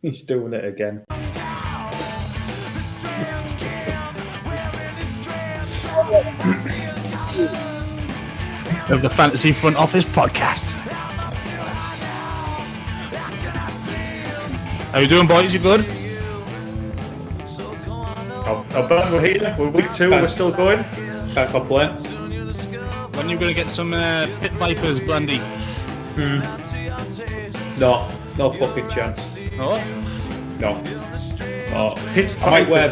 He's doing it again. Of the Fantasy Front Office podcast. How you doing, boys? You good? I'm back. We're here. We're week 2. We're still going. Can't complain. When are you going to get some Pit Vipers, Blandy? No fucking chance. Oh? No. Hit I might wear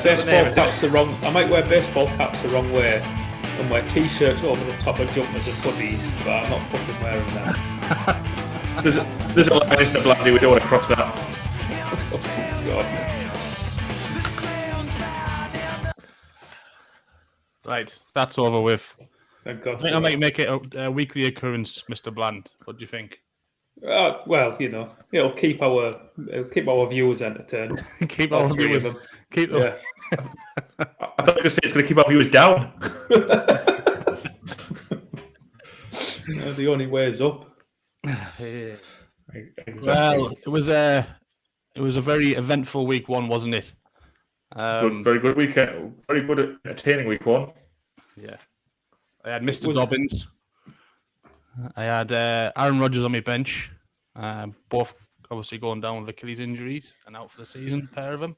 baseball caps the wrong way and wear t-shirts over the top of jumpers and hoodies, but I'm not fucking wearing that. There's a line in the Blandy. We don't want to cross that. Oh, God. Right, that's over with. Thank God. I think I might make it a weekly occurrence, Mr. Bland. What do you think? Well, it'll keep our viewers entertained. Keep our viewers. Keep them. Yeah. I thought you were going to say it's going to keep our viewers down. The only way is up. Yeah. Exactly. Well, it was a very eventful week 1, wasn't it? Very good weekend. Very good entertaining week 1. Yeah. I had Mr. Dobbins. I had Aaron Rodgers on my bench. Both obviously going down with Achilles injuries and out for the season, a pair of them.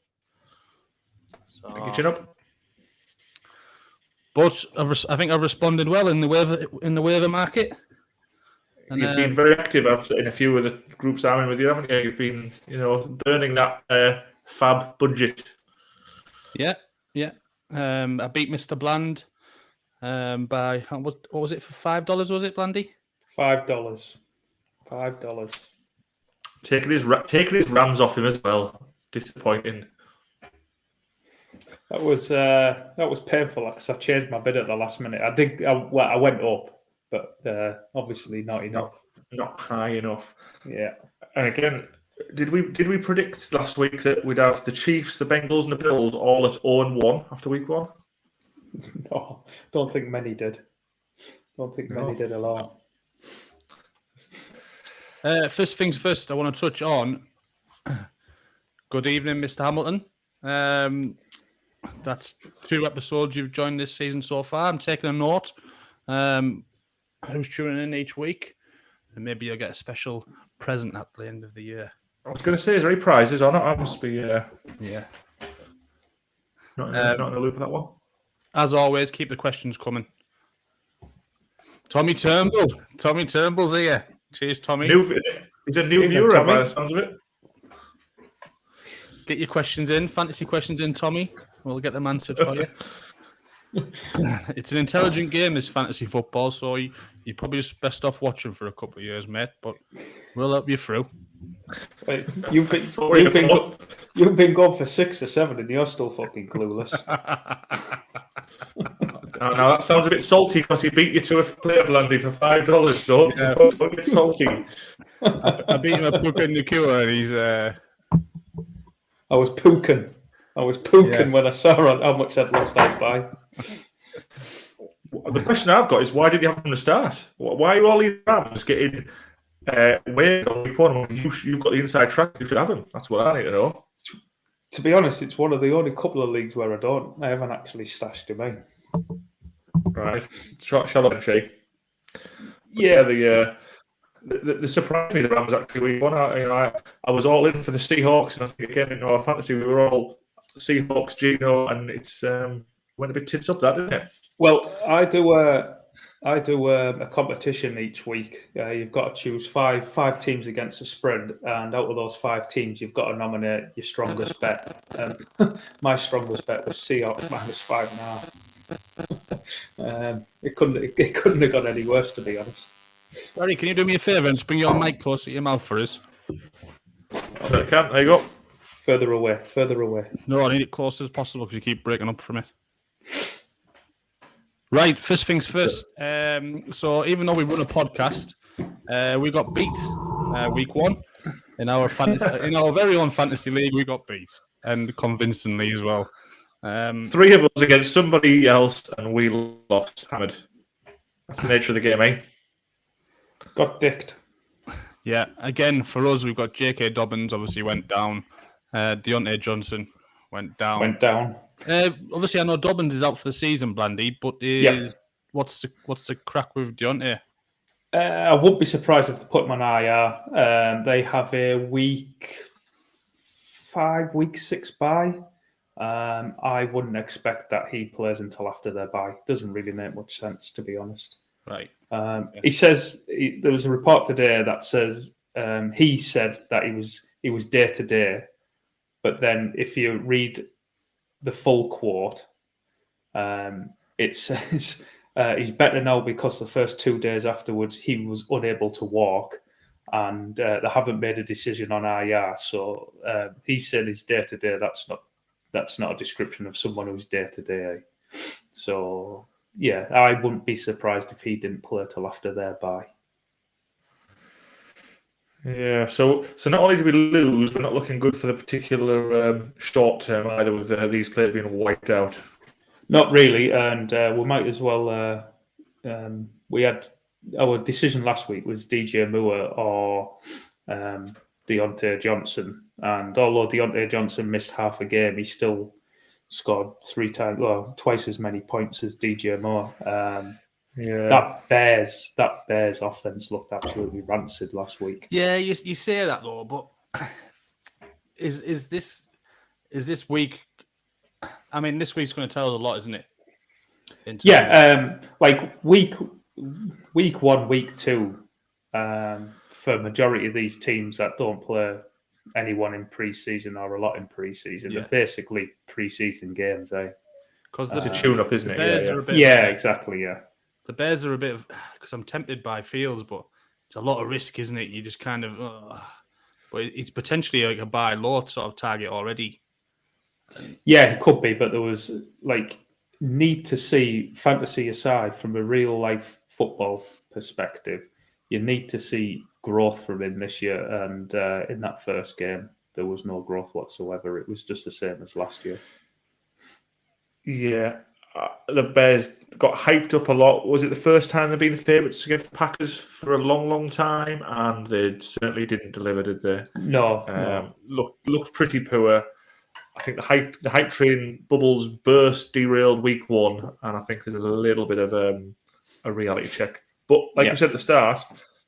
So, Pick your chin up. But I think I've responded well in the waiver market. And, You've been very active in a few of the groups I'm in with you, haven't you? You've been, burning that fab budget. Yeah. I beat Mr. Bland by what was it for $5? Was it, Blandy? $5. Taking his Rams off him as well. Disappointing. That was painful because I changed my bid at the last minute. I went up, but obviously not enough. Not high enough. Yeah. And again, did we predict last week that we'd have the Chiefs, the Bengals, and the Bills all at 0-1 after week 1? No, don't think many did. Many did at all. First things first, I want to touch on. Good evening, Mr. Hamilton. That's 2 episodes you've joined this season so far. I'm taking a note. Who's tuning in each week? And maybe you'll get a special present at the end of the year. I was going to say, is there any prizes or not? I must be yeah. Not in the loop of that one. As always, keep the questions coming. Tommy Turnbull's here. Cheers, Tommy. He's a new viewer by the sounds of it. Get your questions in, fantasy questions in, Tommy. We'll get them answered for you. It's an intelligent game, this fantasy football, so you're probably just best off watching for a couple of years, mate, but we'll help you through. Wait, you've been gone for 6 or 7 and you're still fucking clueless. Now that sounds a bit salty because he beat you to a player, Blandy, for $5. So yeah. A bit salty. I beat him at Puka Nakua and he's... I was puking when I saw how much I'd lost out by. The question I've got is why did you have them to start? Why are you all these Rams getting waived on week 1? You've got the inside track. You should have them. That's what I need to know. To be honest, it's one of the only couple of leagues where I haven't actually stashed him in. Right, shut up, Shay. Yeah, the surprise me the Rams actually week 1. I was all in for the Seahawks, and I think again in our fantasy we were all Seahawks, Geno, and it's went a bit tits up that, didn't it? Well, I do a competition each week. You've got to choose five teams against a spread, and out of those 5 teams, you've got to nominate your strongest bet. And my strongest bet was Seahawks -5.5. It couldn't have got any worse, to be honest. Barry, can you do me a favour and bring your mic closer to your mouth for us? So I can. There you go. Further away. No, I need it close as possible because you keep breaking up from it. Right, first things first. So even though we run a podcast, we got beat week 1 in our very own fantasy league. We got beat, and convincingly as well. 3 of us against somebody else, and we lost. Hammered. That's the nature of the game, eh? Got dicked. Yeah, again for us, we've got J.K. Dobbins. Obviously, went down. Deontay Johnson went down. Obviously, I know Dobbins is out for the season, Blandy, but what's the crack with Deontay? I wouldn't be surprised if they put him on IR. They have a week 6 bye. I wouldn't expect that he plays until after their bye. Doesn't really make much sense, to be honest. Right. He says there was a report today that says he said that he was day to day, but then if you read the full quote, it says he's better now because the first 2 days afterwards he was unable to walk, and they haven't made a decision on IR. So he said he's day to day. That's not a description of someone who's day to day. So yeah, I wouldn't be surprised if he didn't play till after their bye. Yeah, so not only do we lose, we're not looking good for the particular short term either, with these players being wiped out. Not really, and we might as well. We had our decision last week was DJ Moore or Deontay Johnson, and although Deontay Johnson missed half a game, he still scored twice as many points as DJ Moore. That Bears offense looked absolutely rancid last week. Yeah, you say that though, but is this week? I mean, this week's going to tell us a lot, isn't it? Like week 1, week 2, for majority of these teams that don't play anyone in pre-season or a lot in pre-season, they're basically pre-season games, Because it's a tune-up, isn't it? Exactly. Yeah. The Bears are a bit of, because I'm tempted by Fields, but it's a lot of risk, isn't it? You just kind of, but it's potentially like a buy low sort of target already. Yeah, it could be, but there was need to see, fantasy aside, from a real life football perspective, you need to see growth from him this year. And in that first game, there was no growth whatsoever. It was just the same as last year. Yeah. The Bears got hyped up a lot. Was it the first time they've been favourites against the Packers for a long, long time? And they certainly didn't deliver, did they? No. Looked pretty poor. I think the hype train bubbles burst, derailed week 1, and I think there's a little bit of a reality check. But like you said at the start,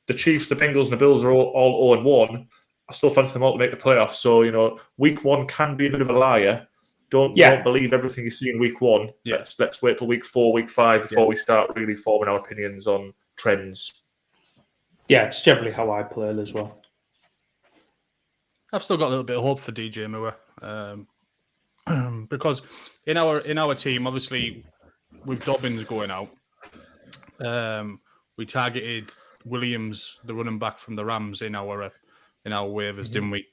the Chiefs, the Bengals, and the Bills are all 0-1. I still fancy them all to make the playoffs. So week 1 can be a bit of a liar. Don't believe everything you see in week 1. Yeah. Let's wait till week 4, week 5 before we start really forming our opinions on trends. Yeah, it's generally how I play as well. I've still got a little bit of hope for DJ Moore, because in our team, obviously, with Dobbins going out, we targeted Williams, the running back from the Rams, in our waivers, didn't we?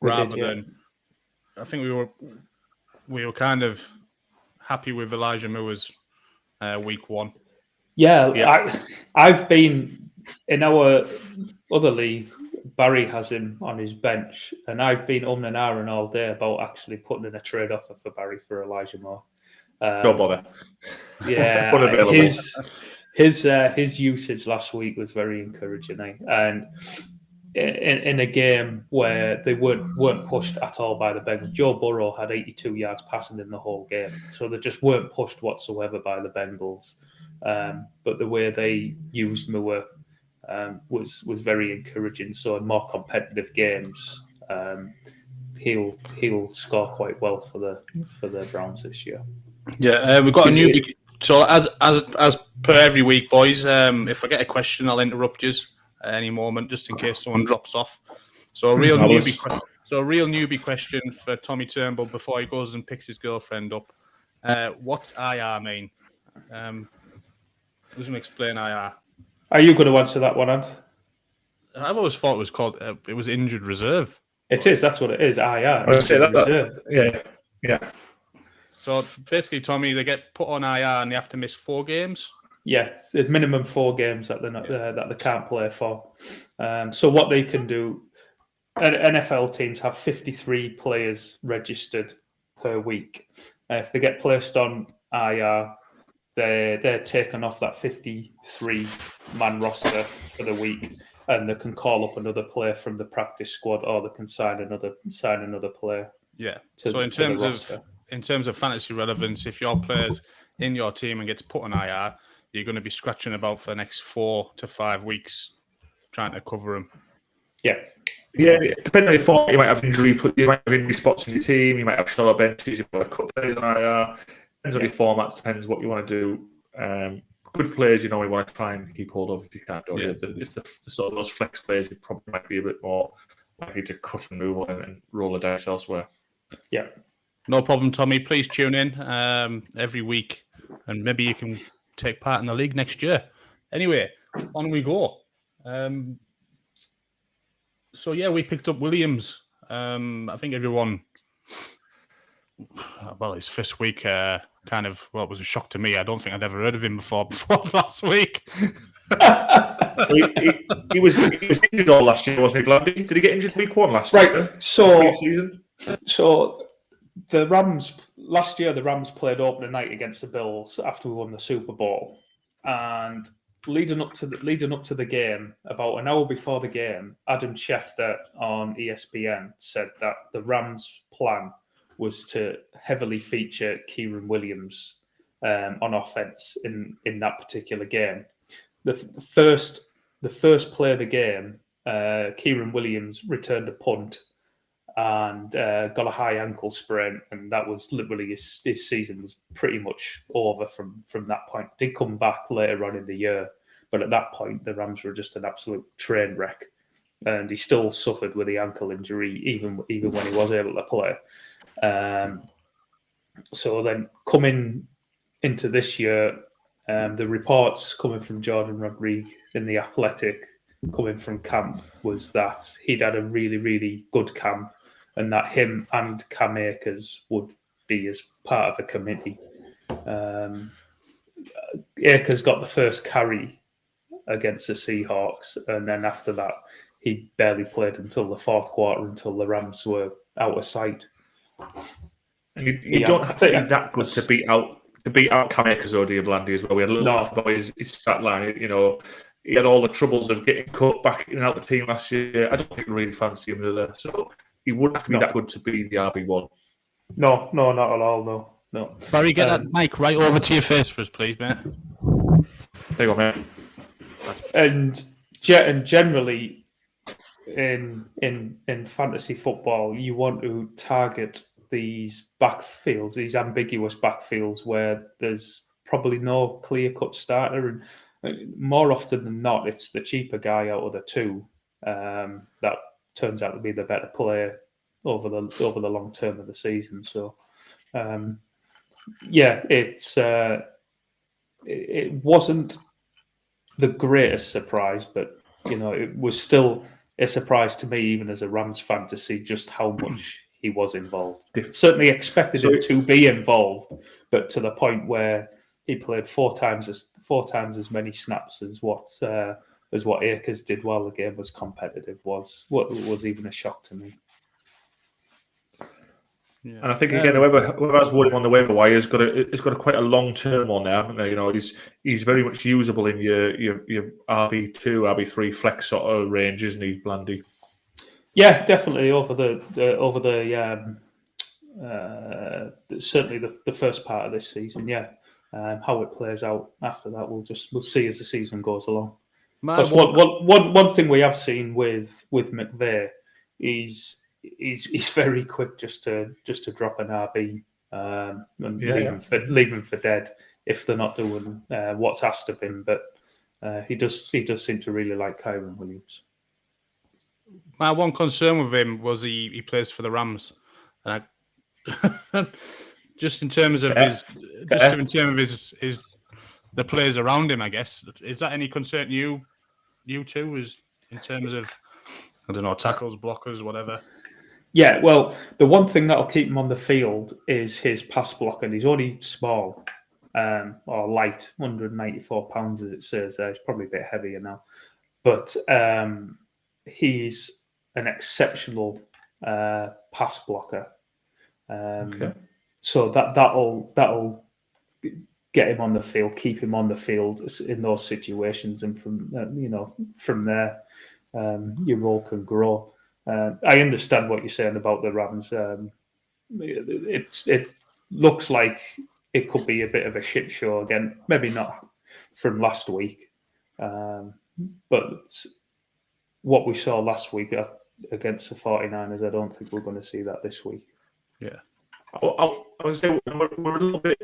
I think we were kind of happy with Elijah Moore's week 1. Yeah. I've been in our other league. Barry has him on his bench, and I've been and ahhing all day about actually putting in a trade offer for Barry for Elijah Moore. Don't bother. Yeah, unavailable. His usage last week was very encouraging, and in a game where they weren't pushed at all by the Bengals. Joe Burrow had 82 yards passing in the whole game, so they just weren't pushed whatsoever by the Bengals. But the way they used Moore was very encouraging. So in more competitive games, he'll score quite well for the Browns this year. Yeah, we've got a new. So as per every week, boys, if I get a question, I'll interrupt you at any moment, just in case someone drops off. So a real newbie question for Tommy Turnbull before he goes and picks his girlfriend up. What's IR mean? Who's going to explain IR? Are you going to answer that one, Ant? I've always thought it was called. It was injured reserve. It is. That's what it is. IR. I say that. Yeah. So basically, Tommy, they get put on IR and they have to miss 4 games. Yeah, it's minimum 4 games that they're not that they can't play for. So what they can do, NFL teams have 53 players registered per week. If they get placed on IR, they're taken off that 53-man roster for the week, and they can call up another player from the practice squad, or they can sign another player. Yeah. To, So in to the terms roster. of fantasy relevance, if your player's in your team and gets put on IR, you're going to be scratching about for the next 4 to 5 weeks trying to cover him. Yeah, depending on your form, you might have injury spots in your team, you might have shallow benches, you might have cut players on IR. Depends on your formats, depends what you want to do. Good players, you want to try and keep hold of if you can. If the sort of those flex players, it probably might be a bit more likely to cut and move on and roll the dice elsewhere. Yeah. No problem, Tommy. Please tune in every week and maybe you can take part in the league next year. Anyway, on we go. So, we picked up Williams. I think everyone, his first week was a shock to me. I don't think I'd ever heard of him before last week. he was injured all last year, wasn't he, Blandy? Did he get injured week 1 last year? Right. So the Rams last year, the Rams played opening night against the Bills after we won the Super Bowl, and leading up to the game, about an hour before the game, Adam Schefter on ESPN said that the Rams' plan was to heavily feature Kieran Williams on offense in that particular game. The first play of the game, Kieran Williams returned a punt and got a high ankle sprain, and that was literally his season was pretty much over from that point. Did come back later on in the year, but at that point the Rams were just an absolute train wreck, and he still suffered with the ankle injury even when he was able to play. So then coming into this year, the reports coming from Jordan Rodriguez in The Athletic, coming from camp, was that he'd had a really, really good camp and that him and Cam Akers would be as part of a committee. Akers got the first carry against the Seahawks, and then after that, he barely played until the fourth quarter, until the Rams were out of sight. And you don't have to be that good to beat out Cam Akers or Blandy as well. We had a little laugh about his stat line. He had all the troubles of getting cut back in and out of the team last year. I don't think we really fancy him there. So he wouldn't have to be that good to be the RB1. No, not at all. No. Barry, get that mic right over to your face for us, please, mate. There you go, mate. And generally, in fantasy football, you want to target these backfields, these ambiguous backfields where there's probably no clear-cut starter, and more often than not, it's the cheaper guy out of the two that turns out to be the better player over the long term of the season. So, it wasn't the greatest surprise, but it was still a surprise to me, even as a Rams fan, to see just how much he was involved. Certainly expected him to be involved, but to the point where he played four times as many snaps as what Akers did while the game was competitive was even a shock to me. Yeah. And I think again, whoever has won him on the waiver wire has got a quite a long term on now. He's very much usable in your RB2, RB3 flex sort of range, isn't he, Blandy? Yeah, definitely over the certainly the first part of this season. Yeah, how it plays out after that, we'll see as the season goes along. Because one thing we have seen with McVay is he's very quick just to drop an RB and leave him for dead if they're not doing what's asked of him. But he does seem to really like Kyren Williams. My one concern with him was he plays for the Rams, and just in terms of his the players around him, I guess, is that any concern to you too? Is in terms of, I don't know, tackles, blockers, whatever. Yeah, well, the one thing that'll keep him on the field is his pass block, and he's only small or light, 194 pounds as it says there. He's probably a bit heavier now, but he's an exceptional pass blocker. So that'll get him on the field, keep him on the field in those situations, and from there, your role can grow. I understand what you're saying about the Rams. it looks like it could be a bit of a shit show again. Maybe not from last week, but what we saw last week against the 49ers, I don't think we're going to see that this week. Yeah. I would say we're a little bit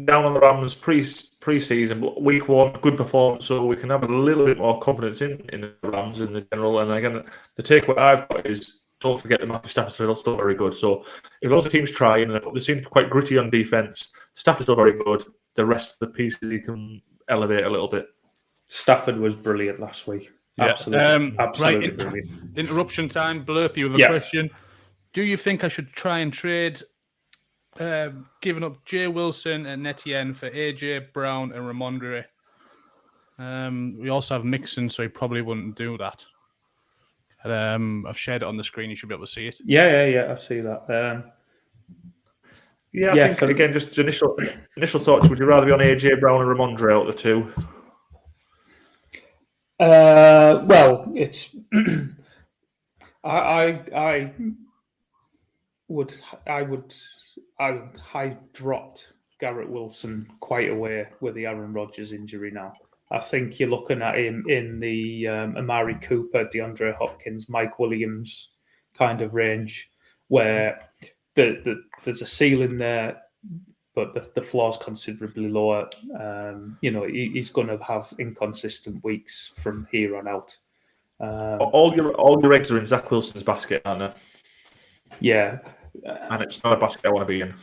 down on the Rams pre-season, but week one, good performance, so we can have a little bit more confidence in the Rams in the general. And again, the takeaway I've got is don't forget the Matthew Stafford are still very good. So if those teams try, and they seem quite gritty on defense, Stafford's still very good. The rest of the pieces he can elevate a little bit. Stafford was brilliant last week. Yeah. Absolutely right, brilliant. Interruption time. Blurpy with a question. Do you think I should try and trade giving up Jay Wilson and Etienne for AJ Brown and Ramondre? We also have Mixon, so he probably wouldn't do that. I've shared it on the screen. You should be able to see it. Yeah. I see that. I think again, just initial thoughts. Would you rather be on AJ Brown and Ramondre out of the two? Well, it's I dropped Garrett Wilson quite away with the Aaron Rodgers injury now. I think you're looking at him in the Amari Cooper, DeAndre Hopkins, Mike Williams kind of range, where there's a ceiling there, but the floor's considerably lower. He's going to have inconsistent weeks from here on out. All your eggs are in Zach Wilson's basket, aren't they? Yeah, and it's not a basket I want to be in.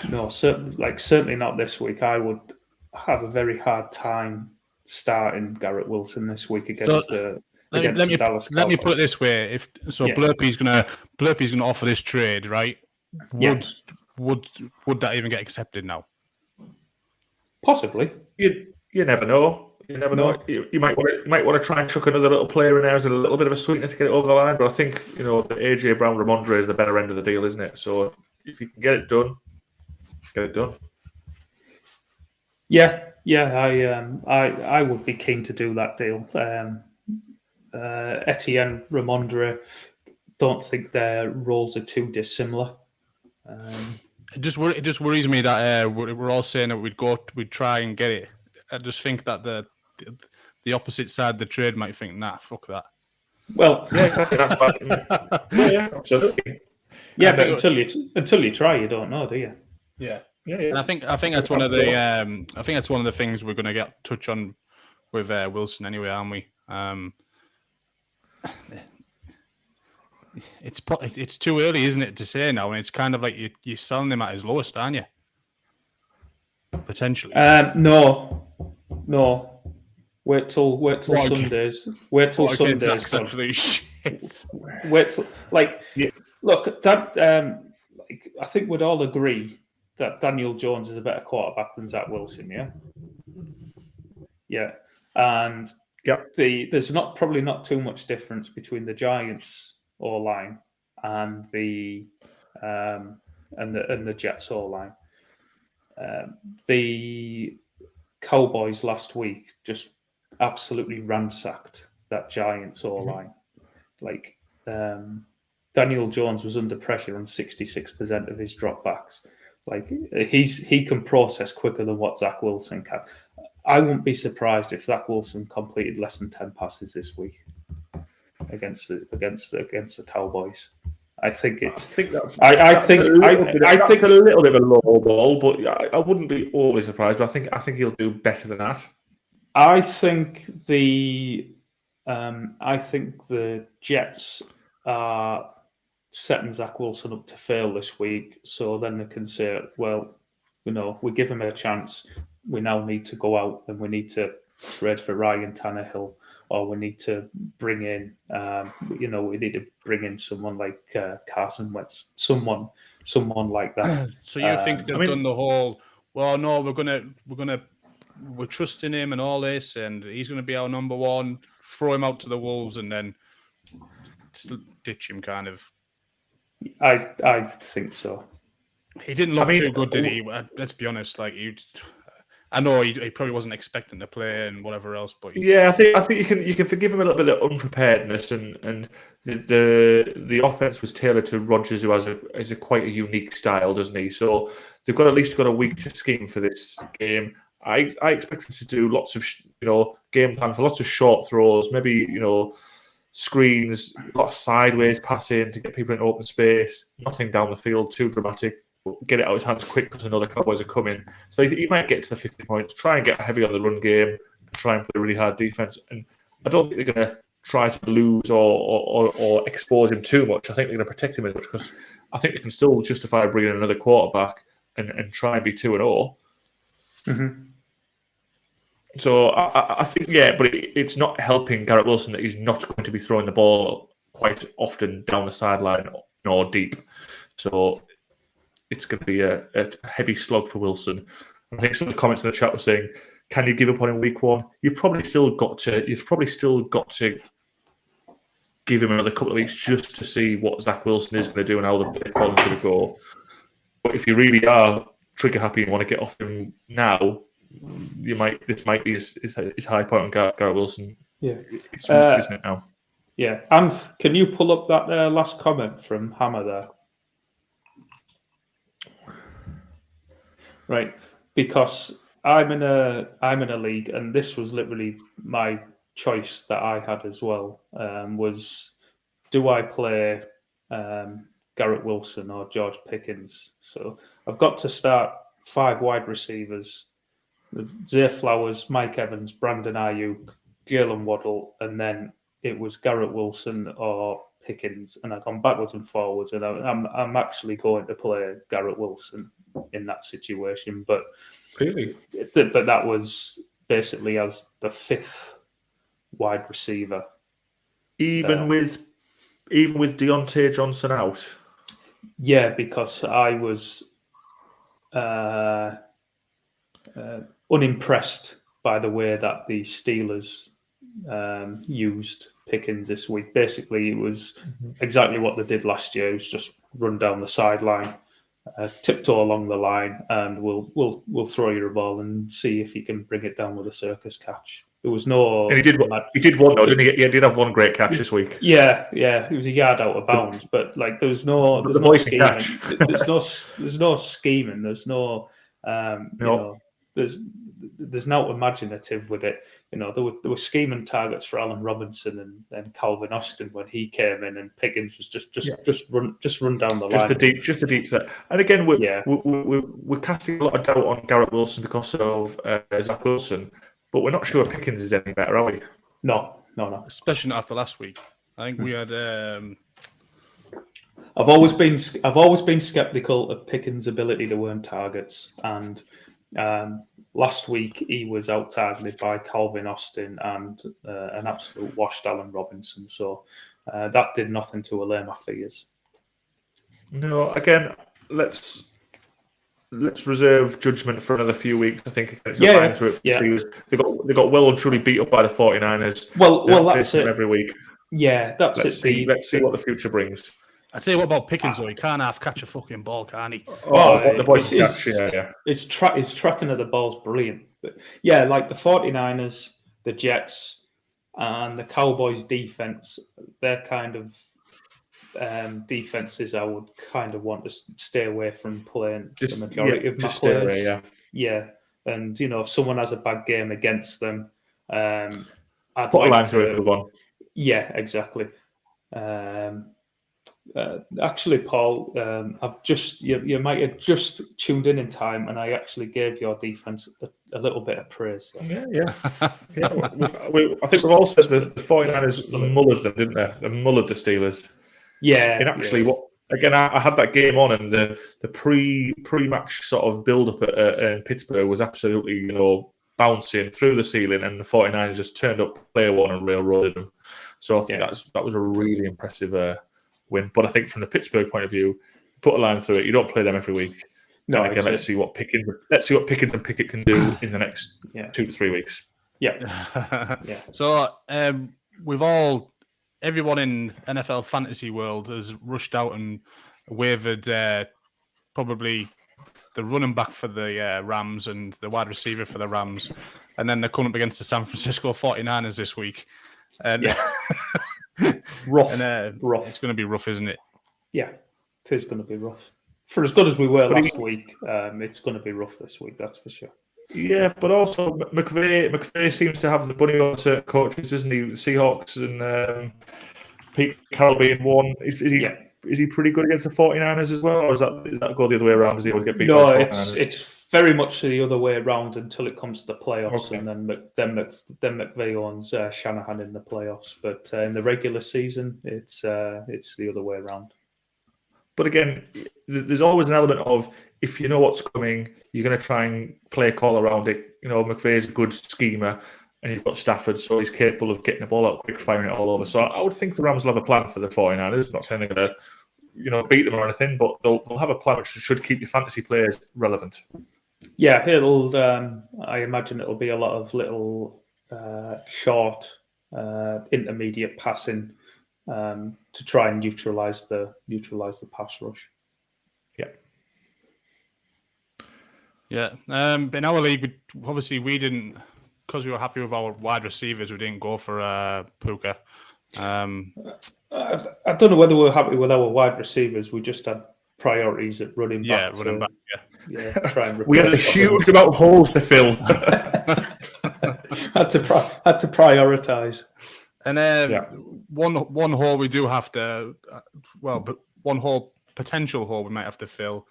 No, certainly not this week. I would have a very hard time starting Garrett Wilson this week against the Dallas Cowboys. Let me put it this way: Blurpy's gonna offer this trade, right? Would that even get accepted now? Possibly. You never know. You never know. You might want to try and chuck another little player in there as a little bit of a sweetener to get it over the line. But I think the AJ Brown Ramondre is the better end of the deal, isn't it? So if you can get it done, get it done. Yeah. I would be keen to do that deal. Etienne, Ramondre, don't think their roles are too dissimilar. It just worries me that we're all saying that we'd try and get it. I just think that the opposite side of the trade might think, nah, fuck that. Well, yeah, exactly. That's bad. Yeah, absolutely. Yeah, but until you try, you don't know, do you? Yeah. And I think that's one of the things we're going to touch on with Wilson anyway, aren't we? It's too early, isn't it, to say now? And it's kind of like you're selling him at his lowest, aren't you? Potentially. No. Wait till Sundays. Wait till Sundays. Actually, shit. Wait till look that. I think we'd all agree that Daniel Jones is a better quarterback than Zach Wilson. Yeah. Yeah, and there's probably not too much difference between the Giants O-line and the Jets O-line. The Cowboys last week just absolutely ransacked that Giants O-line. Daniel Jones was under pressure on 66% of his dropbacks. He can process quicker than what Zach Wilson can. I wouldn't be surprised if Zach Wilson completed less than 10 passes this week against the Cowboys. I think that's a little bit of a low ball, but I wouldn't be overly surprised. But I think he'll do better than that. I think the Jets are setting Zach Wilson up to fail this week, so then they can say, well, we give him a chance. We now need to go out and we need to trade for Ryan Tannehill, or we need to bring in, we need to bring in someone like Carson Wentz, someone like that. So you think they've done the whole? Well, no, we're trusting him and all this, and he's going to be our number one. Throw him out to the wolves and then ditch him, kind of. I think so. He didn't look too good, did he? Let's be honest. I know he probably wasn't expecting to play and whatever else, but I think you can forgive him a little bit of unpreparedness, and the offense was tailored to Rodgers, who has a quite a unique style, doesn't he? So they've at least got a week to scheme for this game. I expect them to do lots of game plan for lots of short throws, maybe screens, a lot of sideways passing to get people in open space. Nothing down the field too dramatic. Get it out of his hands quick because I know the Cowboys are coming. So he might get to the 50 points, try and get heavy on the run game, try and play a really hard defense. And I don't think they're going to try to lose or expose him too much. I think they're going to protect him as much because I think they can still justify bringing another quarterback and try and be 2-0. Mm-hmm. So I think, but it's not helping Garrett Wilson that he's not going to be throwing the ball quite often down the sideline or deep. So it's going to be a heavy slog for Wilson. I think some of the comments in the chat were saying, "Can you give up on him week one?" You've probably still got to give him another couple of weeks just to see what Zach Wilson is going to do and how the call is going to go. But if you really are trigger happy and want to get off him now, this might be his high point on Garrett Wilson. Yeah, it's weak, isn't it now? Yeah, and can you pull up that last comment from Hammer there? Right, because I'm in a league, and this was literally my choice that I had as well. Was do I play Garrett Wilson or George Pickens? So I've got to start 5 wide receivers: Zay Flowers, Mike Evans, Brandon Ayuk, Jalen Waddle, and then it was Garrett Wilson or Pickens, and I've gone backwards and forwards, and I'm actually going to play Garrett Wilson in that situation. But really, but that was basically as the 5th wide receiver, even with Deontay Johnson out. Yeah, because I was unimpressed by the way that the Steelers used Pickens this week. Basically, it was exactly what they did last year. It was just run down the sideline, tiptoe along the line, and we'll throw you a ball and see if you can bring it down with a circus catch. There was no. And he did one though, didn't he? He did have one great catch this week. Yeah, it was a yard out of bounds, but like there's no scheming. There's no scheming. There's no there's no imaginative with it. There were scheming targets for Allen Robinson and Calvin Austin when he came in, and Pickens was just run down the line. Just the deep threat. And again, we're casting a lot of doubt on Garrett Wilson because of Zach Wilson, but we're not sure Pickens is any better, are we? No. Especially not after last week. I think we had. I've always been skeptical of Pickens' ability to earn targets, and last week he was out targeted by Calvin Austin and an absolute washed Allen Robinson. So that did nothing to allay my fears. No, again, let's reserve judgment for another few weeks. I think it's time for it. Yeah. They got well and truly beat up by the 49ers. Well, that's it. Every week. Yeah, let's see what the future brings. I tell you what about Pickens though. He can't catch a fucking ball, can he? The boys catch. Yeah. His tracking of the ball's brilliant. But yeah, like the 49ers, the Jets, and the Cowboys defense, they're kind of defenses I would kind of want to stay away from playing the majority of my players. Away, yeah, and if someone has a bad game against them, I'd put like a line through it, move on. Yeah, exactly. Actually, Paul, you might have just tuned in time, and I actually gave your defense a little bit of praise. Yeah. I think we've all said the 49ers mullered them, didn't they? They mullered the Steelers. Yeah. And actually, I had that game on, and the pre-match sort of build-up in Pittsburgh was absolutely, bouncing through the ceiling, and the 49ers just turned up player one and railroaded them. So I think that was a really impressive win. But I think from the Pittsburgh point of view, put a line through it. You don't play them every week. No, and again, let's see what Pickens and Pickett can do in the next 2 to 3 weeks. Yeah. So everyone in NFL fantasy world has rushed out and wavered probably the running back for the Rams and the wide receiver for the Rams, and then they're coming up against the San Francisco 49ers this week. And rough. Rough. It's going to be rough, isn't it? Yeah, it is going to be rough. For as good as we were last week, it's going to be rough this week, that's for sure. Yeah, but also McVay seems to have the bunny on certain coaches, doesn't he? The Seahawks and Pete Carroll being one. Is he pretty good against the 49ers as well, or is that go the other way around? Does he always get beat by the 49ers? It's very much the other way around until it comes to the playoffs, Okay. and then McVay owns Shanahan in the playoffs. But in the regular season, it's the other way around. But again, there's always an element of, if you know what's coming, you're going to try and play a call around it. You know, McVay's a good schemer, and you've got Stafford, so he's capable of getting the ball out quick, firing it all over. So I would think the Rams will have a plan for the 49ers. I'm not saying they're going to, beat them or anything, but they'll have a plan which should keep your fantasy players relevant. Yeah, I imagine it'll be a lot of little short, intermediate passing to try and neutralize the pass rush. Yeah. In our league, we didn't, because we were happy with our wide receivers, we didn't go for Puka. I don't know whether we're happy with our wide receivers. We just had priorities at running back. Yeah, running back. Yeah, try and we had a huge amount of holes to fill. had to prioritize. And one hole we do have to, but one potential hole we might have to fill.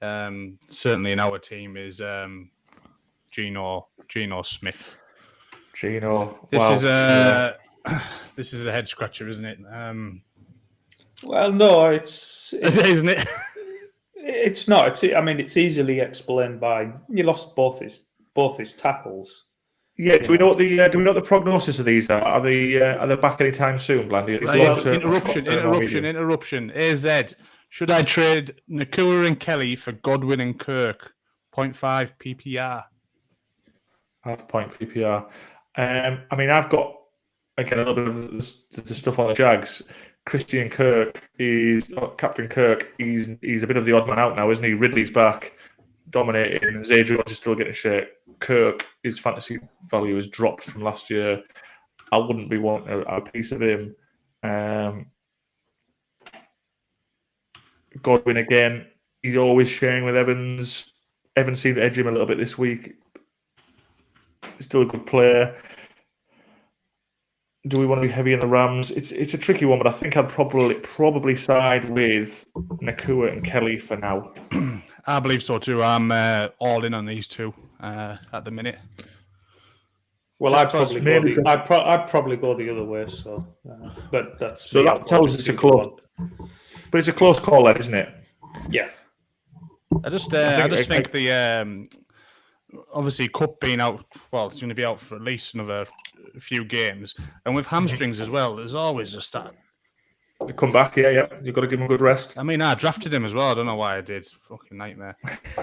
Certainly in our team is Geno Smith. Geno. This is a head scratcher, isn't it? Well, no, isn't it? It's not. It's easily explained by he lost both his tackles. Yeah. Do we know what the prognosis of these are? Are they back anytime soon, Blandy? Interruption. AZ. Should I trade Nakua and Kelly for Godwin and Kirk? 0.5 PPR. Half point PPR. I've got, again, a little bit of the stuff on the Jags. Captain Kirk. He's a bit of the odd man out now, isn't he? Ridley's back, dominating. Zay Jones is still getting shit. Kirk, his fantasy value has dropped from last year. I wouldn't be wanting a piece of him. Godwin again, he's always sharing with Evans. Evans seemed to edge him a little bit this week. He's still a good player. Do we want to be heavy in the Rams? It's a tricky one, but I think I'd probably side with Nakua and Kelly for now. I believe so too. I'm all in on these two at the minute. Well, I'd probably go the other way. So, but that's so that tells us it's a close. But it's a close call, then, isn't it? Yeah. I just think the obviously Cup being out. Well, it's going to be out for at least another few games, and with hamstrings as well. There's always a start. They come back, yeah. You've got to give him a good rest. I drafted him as well. I don't know why I did. Fucking nightmare.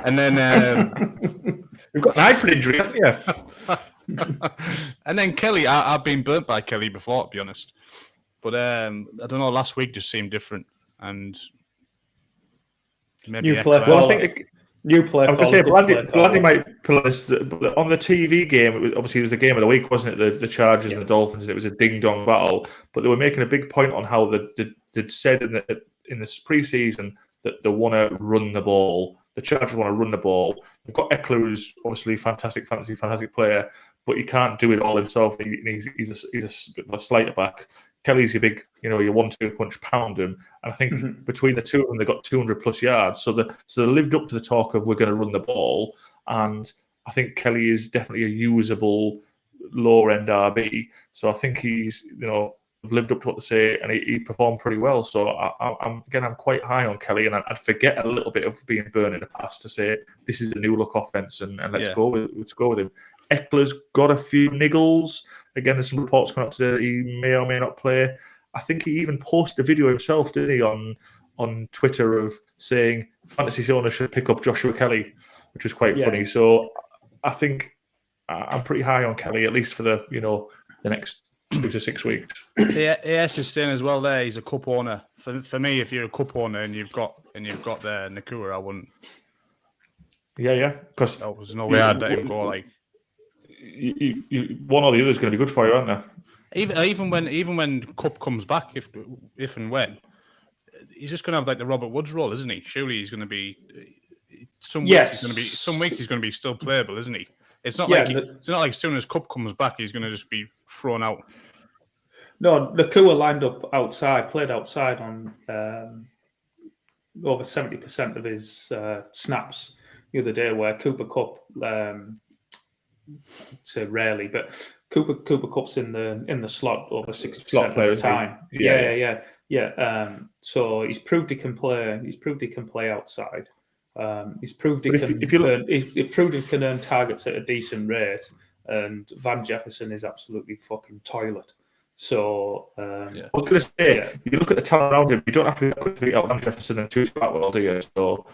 And then you've got an eye for an injury, haven't you? And then Kelly. I've been burnt by Kelly before, to be honest. But I don't know. Last week just seemed different. And maybe new play. Well, I think new play. I was going to say Blandy might pull this on the TV game. It was the game of the week, wasn't it? The Chargers and the Dolphins. And it was a ding dong battle, but they were making a big point on how they'd said in this preseason that they want to run the ball. The Chargers want to run the ball. They've got Eckler, who's obviously fantastic player, but he can't do it all himself. He's a slighter back. Kelly's your big, your 1-2 punch, pound him. And I think between the two of them, they got 200 plus yards. So they lived up to the talk of we're going to run the ball. And I think Kelly is definitely a usable lower end RB. So I think he's, lived up to what they say, and he performed pretty well. So I'm quite high on Kelly, and I'd forget a little bit of being burned in the past to say this is a new look offense, and let's go with him. Eckler's got a few niggles. Again, there's some reports coming up today that he may or may not play. I think he even posted a video himself, didn't he, on Twitter of saying fantasy owners should pick up Joshua Kelly, which was quite funny. So I think I'm pretty high on Kelly, at least for the next 2 to 6 weeks. Yeah, AS is saying as well there he's a cup owner. For me, if you're a cup owner and you've got the Nakua, I wouldn't. Yeah. Because there's no way I'd let him go. Like one or the other is going to be good for you, aren't they? Even when Cup comes back, if and when, he's just going to have like the Robert Woods role, isn't he? Surely he's going to be some weeks he's going to be still playable, isn't he? It's not like as soon as Cup comes back he's going to just be thrown out. No, Nakua lined up outside, played outside on over 70% of his snaps the other day, where Cooper Cup, so rarely, but Cooper Cup's in the slot over 60% of the time. Yeah. So he's proved he can play. He's proved he can play outside. He's proved he can earn targets at a decent rate. And Van Jefferson is absolutely fucking toilet. So I was going to say, you look at the talent around him. You don't have to be quick to beat out Van Jefferson and choose Blackwell, do you? So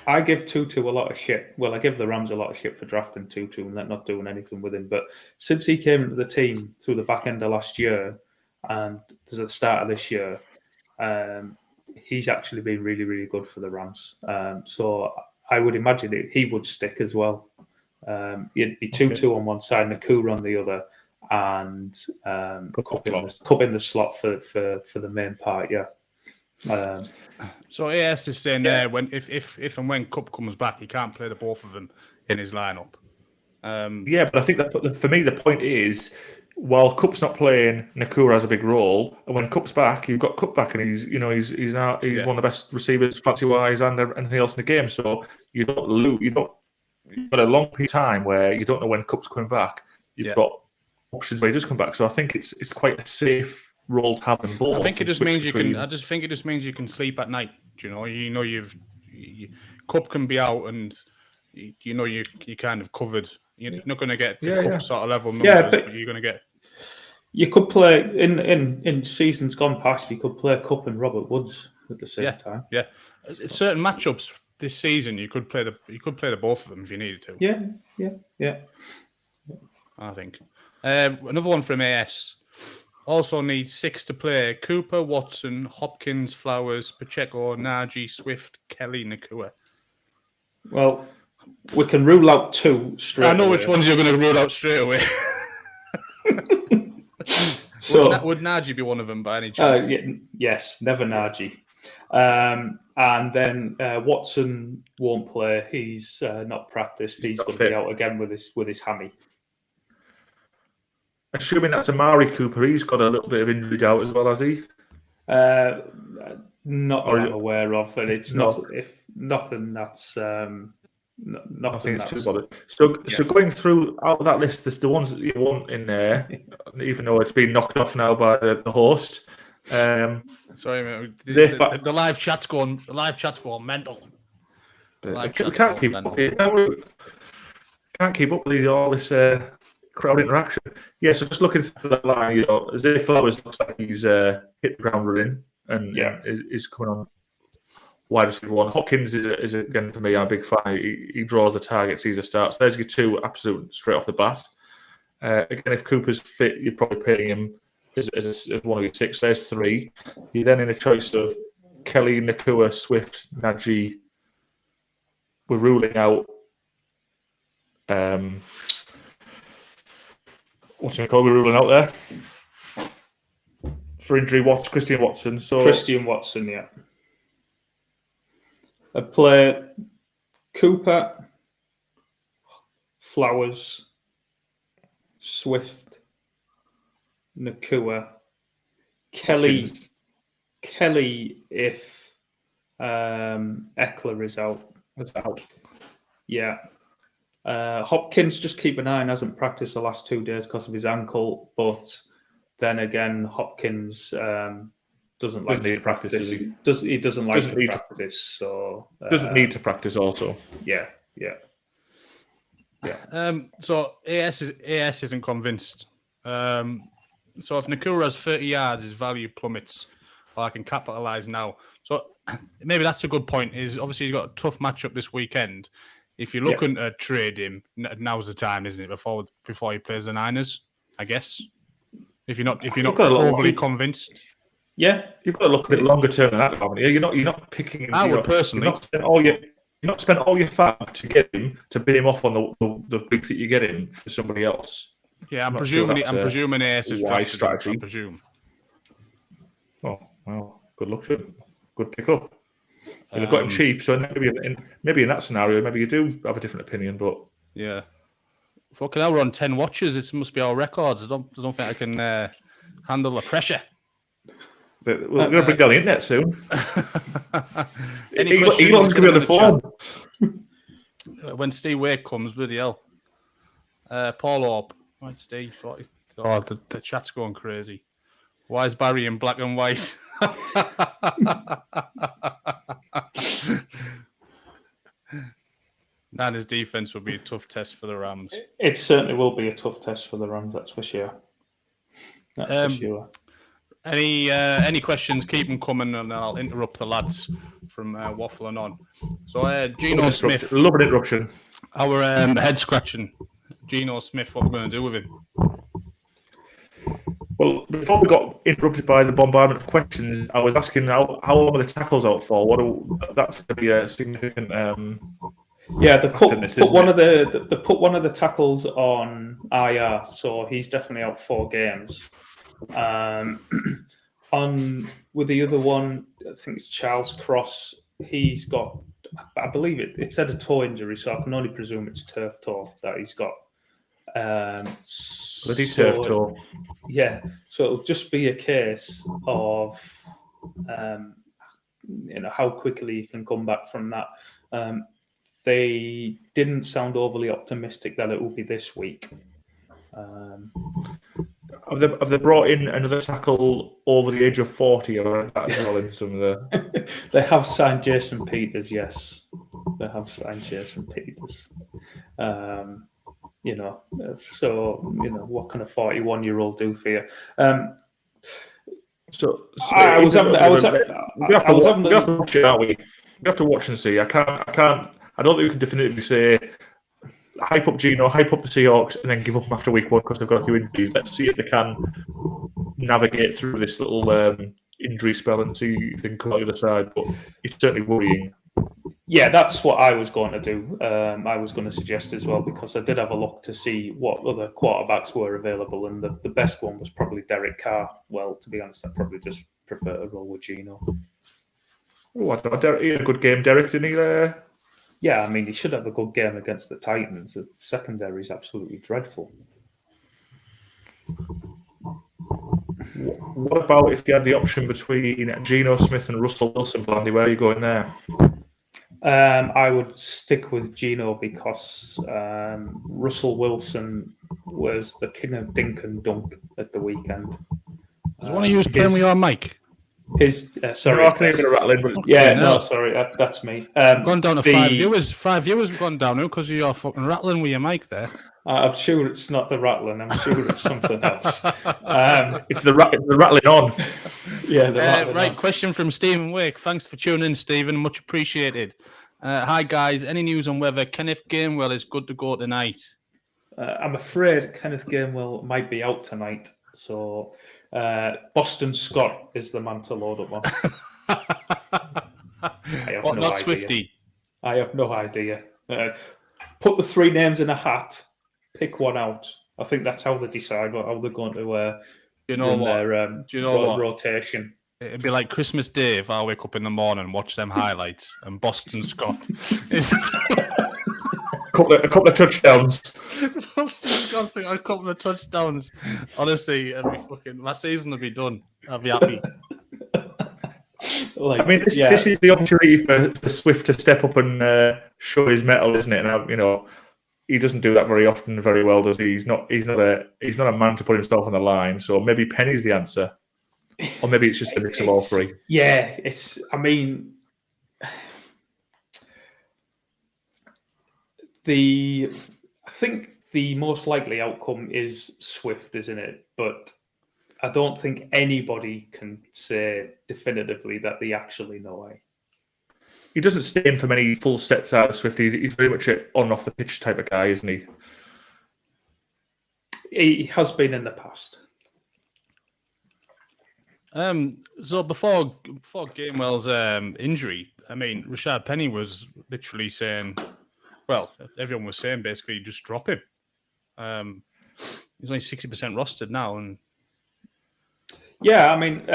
I give Tutu a lot of shit. Well, I give the Rams a lot of shit for drafting Tutu and not doing anything with him. But since he came into the team through the back end of last year and to the start of this year, he's actually been really, really good for the Rams. So I would imagine he would stick as well. It'd be Tutu on one side, Nakua on the other, and Cup in the slot for the main part. Yeah. So AS is saying there when if and when Cup comes back, he can't play the both of them in his lineup. But I think that for me the point is, while Cup's not playing, Nakua has a big role, and when Cup's back, you've got Cup back, and he's one of the best receivers fancy wise and anything else in the game. So you don't lose. You've got a long period of time where you don't know when Cup's coming back. You've got options where he does come back. So I think it's quite a safe role to have them both. I think it just means you can. I just think it just means you can sleep at night. You've Cup can be out, and you kind of covered. You're not going to get the Cup sort of level numbers, but you're going to get. You could play in seasons gone past. You could play Cup and Robert Woods at the same time. Yeah, certain matchups this season you could play the both of them if you needed to. Yeah. I think another one from AS. Also needs 6 to play: Cooper, Watson, Hopkins, Flowers, Pacheco, Najee, Swift, Kelly, Nakua. Well, we can rule out 2 straight away. I know which ones you're going to rule out straight away. So would Najee be one of them by any chance? Yes, never Najee. And then Watson won't play. He's not practiced. He's going to be out again with his hammy. Assuming that's Amari Cooper, he's got a little bit of injury doubt as well, has he? Not that I'm aware of, and it's nothing that's nothing that's too bothered. So going through out of that list, there's the ones that you want in there, even though it's been knocked off now by the host. Sorry, mate. The live chat's going. The live chat's going mental. We can't keep up. Can't keep up with all this crowd interaction. Yeah, so just looking through that line, Zay Flowers looks like he's hit the ground running and is coming on wide receiver 1. Hopkins is again for me. I'm a big fan. He draws the targets. He's a start. So there's your 2 absolute straight off the bat. Again, if Cooper's fit, you're probably paying him as one of your 6. There's 3. You're then in a choice of Kelly, Nakua, Swift, Najee. We're ruling out. What's it called? We're ruling out there for injury. Christian Watson. Christian Watson, yeah. I play Cooper, Flowers, Swift, Nakua, Kelly if Eckler is out. That's out. Yeah. Hopkins, just keep an eye on, hasn't practiced the last 2 days because of his ankle, but then again, Hopkins doesn't like to practice. He doesn't like to practice, so doesn't need to practice also. Yeah. So AS isn't convinced. So if Nakua has 30 yards, his value plummets. Or I can capitalise now. So maybe that's a good point. Is obviously he's got a tough matchup this weekend. If you're looking to trade him, now's the time, isn't it? Before he plays the Niners, I guess. If you're not overly convinced. Yeah, You've got to look a bit longer term than that, haven't you? You're not picking. I you would know, personally. You're not spent all your fab to get him to bid him off on the week that you get him for somebody else. Yeah, I'm not sure presuming. that's I'm a presuming AS is wise drafted him, strategy. I presume. Oh well, good luck to him. Good pick up. You'll have got him cheap, so maybe in that scenario, maybe you do have a different opinion. But yeah, fucking hell, we're on 10 watches. This must be our record. I don't think I can handle the pressure. we're going to bring down the internet soon. Any Elon's going to be on the phone. When Steve Wake comes, bloody hell. Paul Orp. Right, Steve. Oh, the chat's going crazy. Why is Barry in black and white? His defense would be a tough test for the Rams. It certainly will be a tough test for the Rams, that's for sure. That's for sure. Any questions, keep them coming, and I'll interrupt the lads from waffling on. So, Geno Smith. Love an interruption. Our head scratching. Geno Smith, what we're going to do with him? Well, before we got interrupted by the bombardment of questions, I was asking how long are the tackles out for? That's going to be a significant. Yeah, they put one of the tackles on IR, so he's definitely out 4 games. On with the other one, I think it's Charles Cross. He's got, I believe it said a toe injury, so I can only presume it's turf toe that he's got. Bloody turf toe. Yeah, so it'll just be a case of how quickly you can come back from that. They didn't sound overly optimistic that it will be this week. Have they brought in another tackle over the age of 40? Or some of the... They have signed Jason Peters, yes. They have signed Jason Peters. What can a 41-year-old do for you? I was having to watch it, aren't we? We have to watch and see. I don't think we can definitively say hype up Geno, hype up the Seahawks, and then give up after week 1 because they've got a few injuries. Let's see if they can navigate through this little injury spell and see if they can come out the other side. But it's certainly worrying. Yeah, that's what I was going to do. I was going to suggest as well, because I did have a look to see what other quarterbacks were available, and the best one was probably Derek Carr. Well, to be honest, I'd probably just prefer to roll with Geno. Oh, I thought he had a good game, Derek, didn't he? Yeah, I mean, he should have a good game against the Titans. The secondary is absolutely dreadful. What about if you had the option between Geno Smith and Russell Wilson, Blandy? Where are you going there? I would stick with Geno because Russell Wilson was the king of dink and dunk at the weekend. Do you want to use Premier Mike? Sorry, I can't even rattle in, but sorry, that's me. Gone down to 5 viewers. 5 viewers have gone down now because of your fucking rattling with your mic there. I'm sure it's not the rattling. I'm sure it's something else. It's the rattling on. Yeah, the rattling right. on. Question from Stephen Wake. Thanks for tuning in, Stephen. Much appreciated. Hi guys. Any news on whether Kenneth Gainwell is good to go tonight? I'm afraid Kenneth Gainwell might be out tonight. So Boston Scott is the man to load up on. Not Swifty. I have no idea. Put the 3 names in a hat. Pick one out. I think that's how they decide how they're going to their rotation. It'd be like Christmas Day if I wake up in the morning and watch them highlights and Boston Scott is a couple of touchdowns. Boston Scott's got a couple of touchdowns. Honestly, my season will be done. I'll be happy. This is the opportunity for Swift to step up and show his mettle, isn't it? And he doesn't do that very often, very well, does he? He's not a man to put himself on the line. So maybe Penny's the answer, or maybe it's just a mix of all 3. Yeah, I think the most likely outcome is Swift, isn't it? But I don't think anybody can say definitively that they actually know. He doesn't stay in for many full sets out of Swift. He's very much an on-off the pitch type of guy, isn't he? He has been in the past. So before Gainwell's injury, I mean, Rashad Penny was literally saying, well, everyone was saying basically just drop him. He's only 60% rostered now, and yeah, I mean,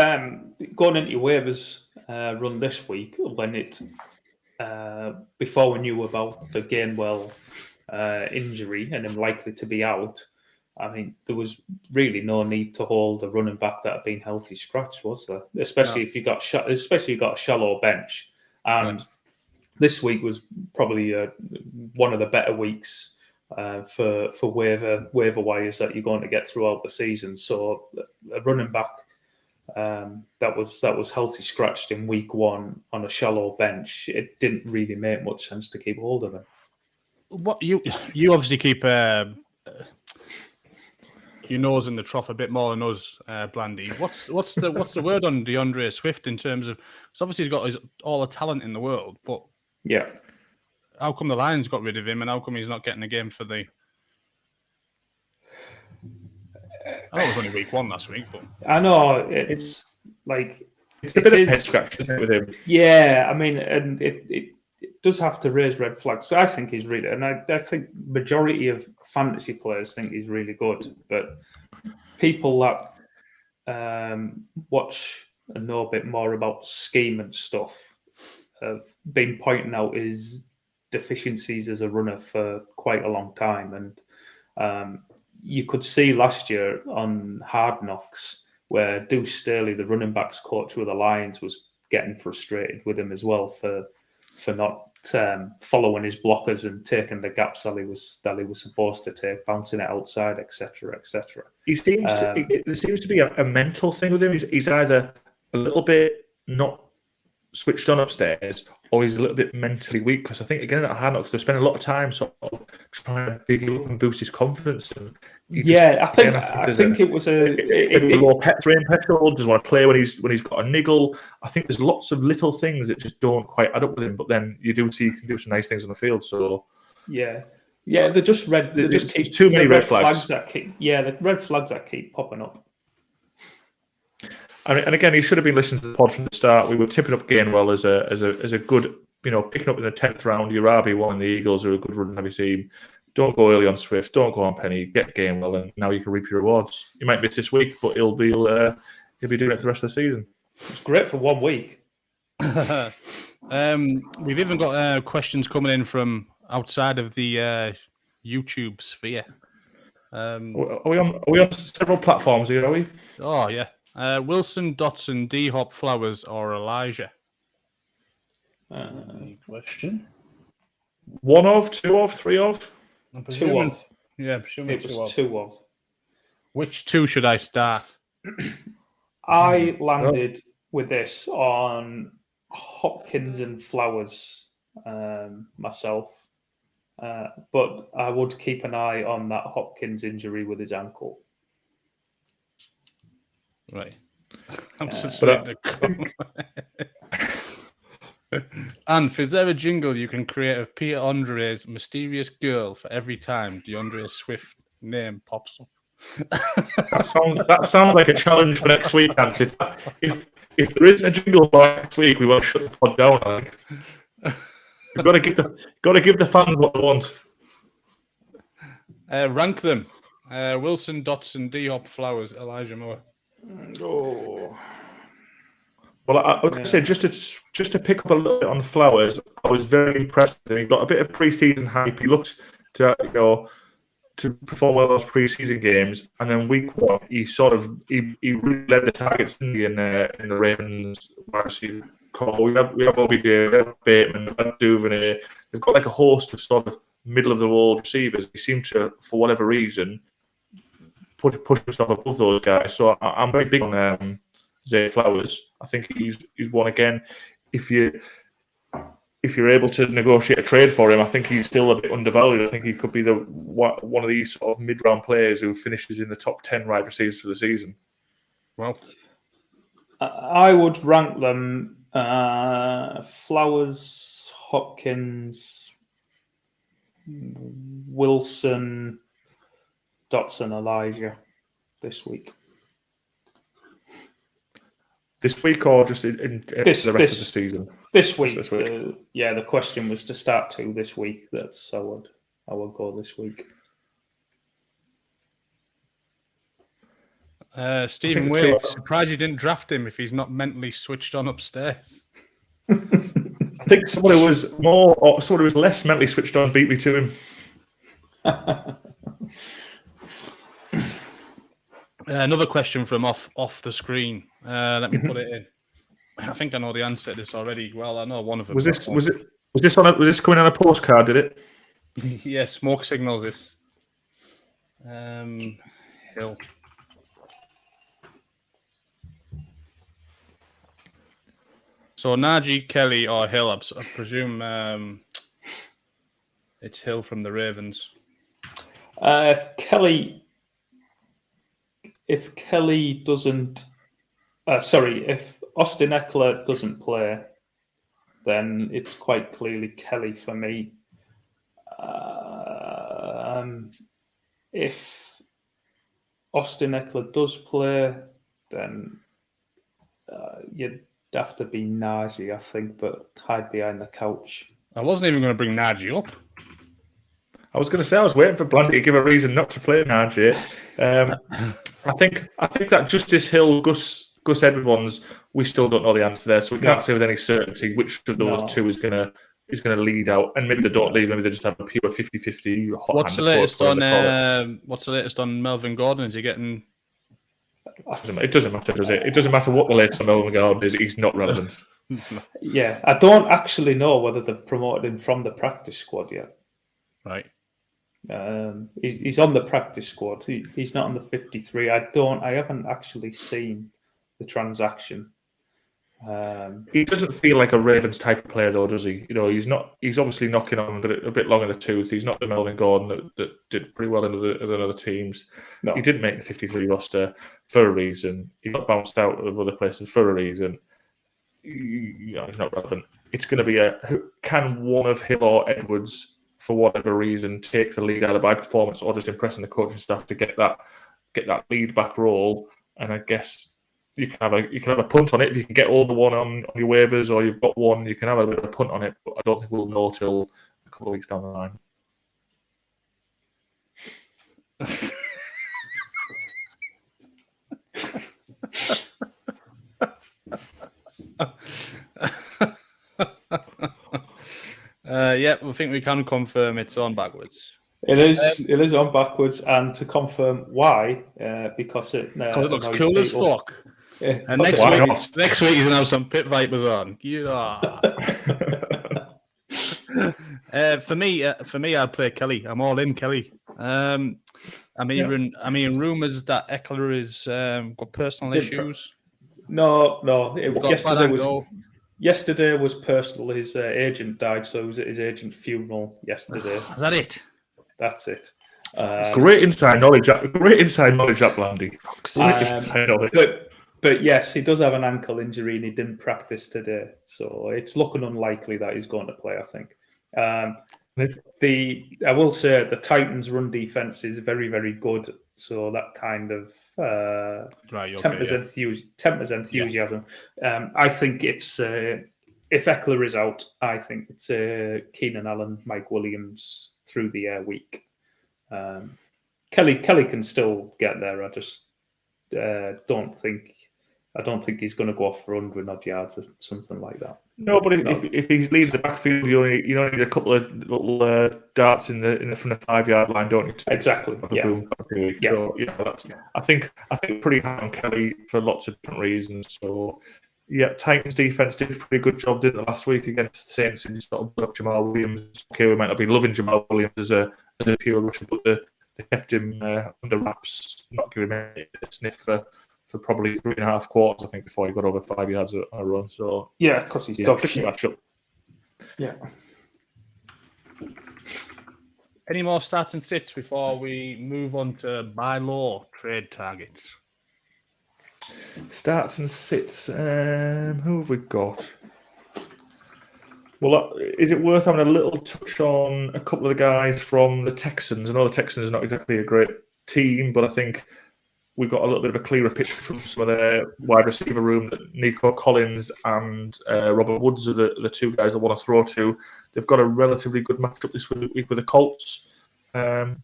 going into your waivers run this week when it before we knew about the Gainwell injury and him likely to be out. I mean, there was really no need to hold a running back that had been healthy scratch, was there? Especially if you got a shallow bench. And this week was probably one of the better weeks for waiver wires that you're going to get throughout the season. So a running back that was healthy scratched in week one on a shallow bench, it didn't really make much sense to keep hold of him. what you obviously keep your nose in the trough a bit more than us, Blandy. What's the word on DeAndre Swift in terms of? So obviously he's got all the talent in the world, but yeah, how come the Lions got rid of him, and how come he's not getting a game for the? I know it was only week one last week, but I know it's like it's a bit of a head scratch, isn't it, with him? Yeah, I mean, and it does have to raise red flags. So I think he's really, and I think majority of fantasy players think he's really good, but people that watch and know a bit more about scheme and stuff have been pointing out his deficiencies as a runner for quite a long time, and you could see last year on Hard Knocks where Deuce Staley, the running backs coach with the Lions, was getting frustrated with him as well for not following his blockers and taking the gaps that he was supposed to take, bouncing it outside, etc., etc. He seems there seems to be a mental thing with him. He's either a little bit not switched on upstairs, or he's a little bit mentally weak. Because I think again at Hard Knocks, they spend a lot of time sort of trying to big him up and boost his confidence. And I think it was a low brain petrol. Doesn't want to play when he's got a niggle. I think there's lots of little things that just don't quite add up with him. But then you do see he can do some nice things on the field. So yeah, they're just red. They just keep too many red flags. The red flags that keep popping up. And again, he should have been listening to the pod from the start. We were tipping up Gainwell as a good, picking up in the 10th round. Your RB1 and the Eagles are a good run heavy team. Don't go early on Swift. Don't go on Penny. Get Gainwell, and now you can reap your rewards. You might miss this week, but he'll be doing it for the rest of the season. It's great for 1 week. We've even got questions coming in from outside of the YouTube sphere. Are we on several platforms here? Are we? Oh yeah. Wilson, Dotson, D-Hop, Flowers, or Elijah? Question. 1 of, 2 of, 3 of? 2 of. Yeah, it was 2 of. Which 2 should I start? I landed with this on Hopkins and Flowers myself. But I would keep an eye on that Hopkins injury with his ankle. Right. I'm suspecting. And is there a jingle you can create of Peter Andre's mysterious girl for every time DeAndre Swift name pops up? That sounds like a challenge for next week, Anthony. If there isn't a jingle for next week, we won't shut the pod down. I think. We've got to give the fans what they want. Rank them: Wilson, Dotson, D-Hop, Flowers, Elijah Moore. Oh. Well, I was going to say just to pick up a little bit on Flowers. I was very impressed with him. He got a bit of preseason hype. He looked to perform well in those preseason games, and then week one he really led the targets in the Ravens wide receiver core. We have OBJ, we have Bateman, we have Duvernay. They've got like a host of sort of middle of the world receivers. He seemed to, for whatever reason, push himself above those guys. So I'm very big on Zay Flowers. I think he's one again. If you're able to negotiate a trade for him, I think he's still a bit undervalued. I think he could be one of these sort of mid-round players who finishes in the top 10 wide receivers for the season. Well, I would rank them Flowers, Hopkins, Wilson, Dotson, Elijah this week. this week or just in the rest of the season? This week. The question was to start 2 this week. That's I would go this week. Stephen Whale, surprised you didn't draft him if he's not mentally switched on upstairs. I think somebody was less mentally switched on beat me to him. Another question from off the screen. Let me put it in. I think I know the answer to this already. Well, I know one of them. Was this coming on a postcard? Did it? Yeah, smoke signals. This. Hill. So Najee, Kelly, or Hill? I presume it's Hill from the Ravens. If Kelly doesn't, if Austin Eckler doesn't play, then it's quite clearly Kelly for me. If Austin Eckler does play, then you'd have to be Najee, I think, but hide behind the couch. I wasn't even going to bring Najee up. I was going to say I was waiting for Blandy to give a reason not to play Najee. I think that Justice Hill, Gus Edwards ones, we still don't know the answer there, so we can't say with any certainty which of those two is going to lead out. And maybe they don't lead, maybe they just have a pure 50-50 hot What's the latest on Melvin Gordon? Is he getting? It doesn't matter, does it? It doesn't matter what the latest on Melvin Gordon is. He's not relevant. Yeah, I don't actually know whether they've promoted him from the practice squad yet. Right. He's on the practice squad. He's not on the 53. I haven't actually seen the transaction. He doesn't feel like a Ravens type of player, though, does he? He's not. He's obviously knocking on a bit long in the tooth. He's not the Melvin Gordon that did pretty well in the other teams. No. He didn't make the 53 roster for a reason. He got bounced out of other places for a reason. He's not relevant. It's going to be can one of Hill or Edwards, for whatever reason, take the lead either by performance or just impressing the coaching staff to get that lead back role. And I guess you can have a punt on it if you can get all the one on your waivers, or you've got one, you can have a bit of a punt on it. But I don't think we'll know till a couple of weeks down the line. Yeah, we think we can confirm it's on backwards. It is on backwards, and to confirm why, because it looks cool as fuck. Yeah. And next week he's gonna have some Pit Vipers on. For me, I'd play Kelly. I'm all in Kelly. I'm hearing rumours that Eckler is got personal issues. No. Yesterday was personal. His agent died, so he was at his agent's funeral yesterday. Is that it? That's it. Great inside knowledge, up Landy. But yes, he does have an ankle injury and he didn't practice today, so it's looking unlikely that he's going to play, I think. I will say the Titans' run defense is very, very good, so that kind of tempers enthusiasm. Yeah. I think it's if Eckler is out, I think it's Keenan Allen, Mike Williams through the air week. Kelly can still get there. I just don't think he's going to go off for 100 odd yards or something like that. No, but if he's leading the backfield, you only need a couple of little darts in the from the 5-yard line, don't you? Exactly. Yeah. Boom. So, I think pretty high on Kelly for lots of different reasons. So yeah, Titans defense did a pretty good job, didn't they, last week against the Saints, and sort of put up Jamal Williams. Okay, we might not be loving Jamal Williams as a pure rusher, but they kept him under wraps, not giving him a sniff for probably 3.5 quarters, I think, before he got over 5 yards on a run. So yeah, because he's dog tricky matchup. Yeah. Any more starts and sits before we move on to by law trade targets? Starts and sits. Who have we got? Well, is it worth having a little touch on a couple of the guys from the Texans? I know the Texans are not exactly a great team, but I think we've got a little bit of a clearer picture from some of their wide receiver room. That Nico Collins and Robert Woods are the two guys I want to throw to. They've got a relatively good matchup this week with the Colts. I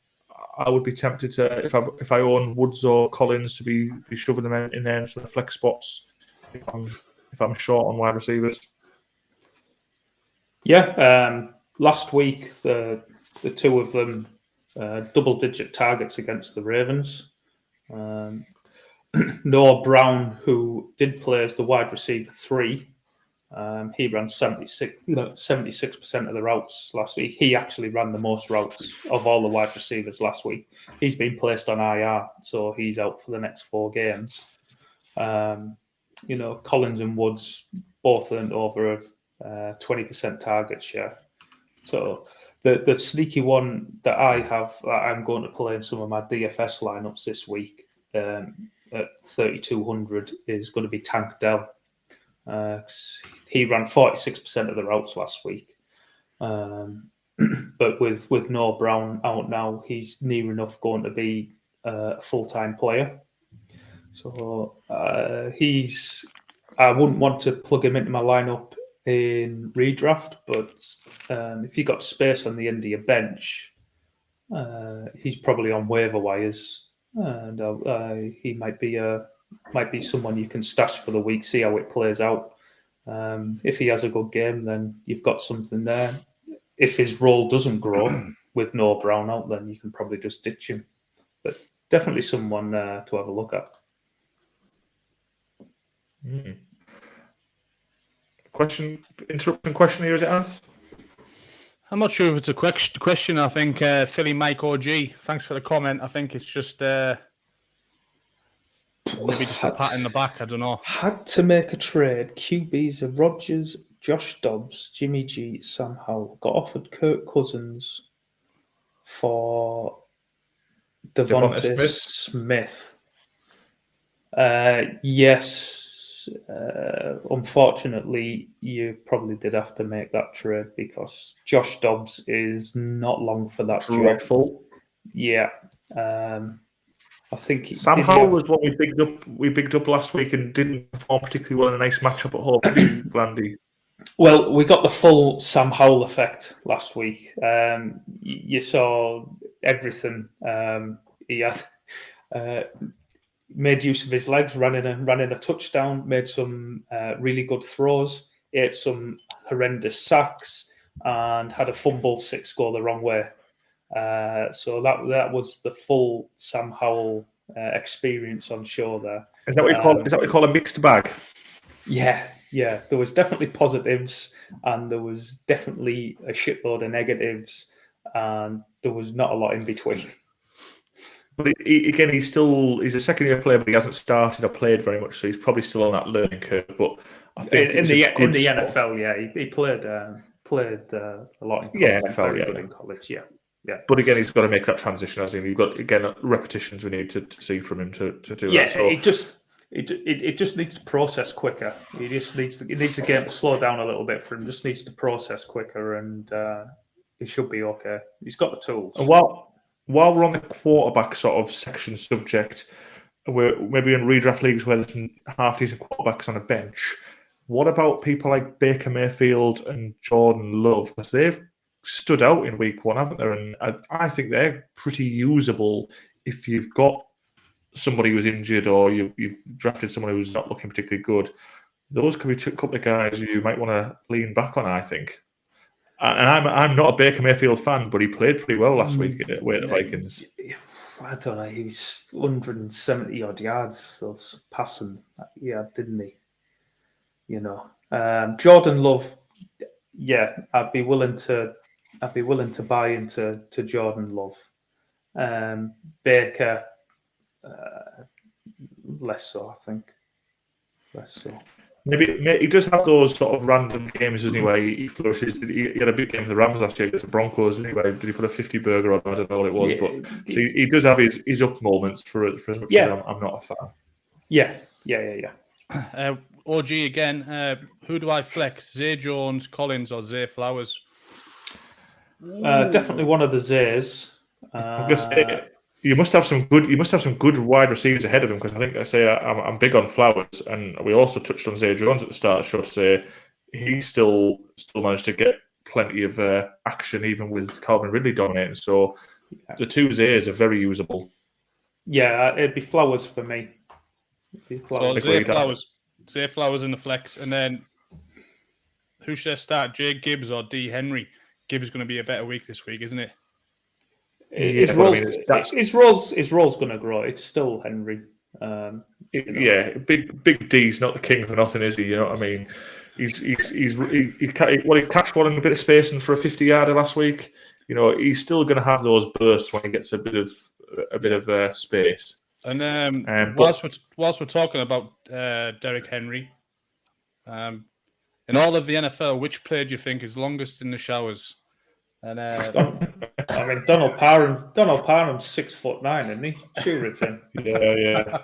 would be tempted to, if I own Woods or Collins, to be shoving them in there in some flex spots if I'm short on wide receivers. Yeah, last week the two of them double-digit targets against the Ravens. Noah Brown, who did play as the wide receiver 3, he ran 76% of the routes last week. He actually ran the most routes of all the wide receivers last week. He's been placed on IR, so he's out for the next 4 games. Collins and Woods both earned over a 20% target share. So the sneaky one that I have, I'm going to play in some of my DFS lineups this week at 3,200 is going to be Tank Dell. He ran 46% of the routes last week. But with Noah Brown out now, he's near enough going to be a full-time player. So I wouldn't want to plug him into my lineup in redraft, but if you got space on the end of your bench, he's probably on waiver wires, and he might be someone you can stash for the week, see how it plays out. If he has a good game, then you've got something there. If his role doesn't grow with Noah Brown out, then you can probably just ditch him. But definitely someone to have a look at. Interrupting question here, is it, Anth? I'm not sure if it's a question. I think Philly Mike OG, thanks for the comment. I think it's just maybe just a pat in the back. I don't know. Had to make a trade. QBs of Rodgers, Josh Dobbs, Jimmy G, Sam Howell. Got offered Kirk Cousins for Devontae Smith. Yes. Unfortunately, you probably did have to make that trade because Josh Dobbs is not long for that Dreadful. job. Yeah. I think Sam Howell was what we bigged up last week and didn't perform particularly well in a nice matchup at home, Blandy. Well, we got the full Sam Howell effect last week. You saw everything. He had made use of his legs, ran in a touchdown, made some really good throws, ate some horrendous sacks, and had a fumble 6 go the wrong way. So that was the full Sam Howell experience on show there. Is that what you call a mixed bag? Yeah. There was definitely positives, and there was definitely a shitload of negatives, and there was not a lot in between. But he's a second-year player, but he hasn't started or played very much, so he's probably still on that learning curve. But I think in the NFL, he played a lot in college. Yeah, NFL, good in college. Yeah. But again, he's got to make that transition. As in, you've got repetitions we need to see from him to do that. So it just needs to process quicker. It needs the game to slow down a little bit for him. Just needs to process quicker, and he should be okay. He's got the tools. And while we're on the quarterback sort of section subject, we're maybe in redraft leagues where there's some half-decent quarterbacks on a bench. What about people like Baker Mayfield and Jordan Love? Because they've stood out in week 1, haven't they? And I think they're pretty usable if you've got somebody who's injured or you've drafted someone who's not looking particularly good. Those could be a couple of guys who you might want to lean back on, I think. And I'm not a Baker Mayfield fan, but he played pretty well last week at the Vikings. I don't know. He was 170 odd yards passing. Yeah, didn't he? Jordan Love. Yeah, I'd be willing to buy into Jordan Love. Baker, less so. I think less so. Maybe he does have those sort of random games, doesn't he, where he flourishes. He had a big game for the Rams last year against the Broncos, didn't he? Where did he put a 50 burger on? I don't know what it was, but so he does have his up moments for as much as I'm not a fan. Yeah. OG again. Who do I flex? Zay Jones, Collins, or Zay Flowers? Definitely one of the Zays. I'm going to say You must have some good wide receivers ahead of him, because I say I'm big on Flowers, and we also touched on Zay Jones at the start of the show. Say he still managed to get plenty of action even with Calvin Ridley dominating. So the two Zays are very usable. Yeah, it'd be Flowers for me. So Zay Flowers in the flex, and then who should I start? Jay Gibbs or D Henry? Gibbs is going to be a better week this week, isn't it? His role's going to grow. It's still Henry. Yeah, big D's not the king for nothing, is he? You know what I mean? He catch one in a bit of space and for a 50-yarder last week. You know, he's still going to have those bursts when he gets a bit of space. And whilst we're talking about Derrick Henry, in all of the NFL, which player do you think is longest in the showers? And Donald Parham's 6'9", isn't he? Sure, it's him. Yeah.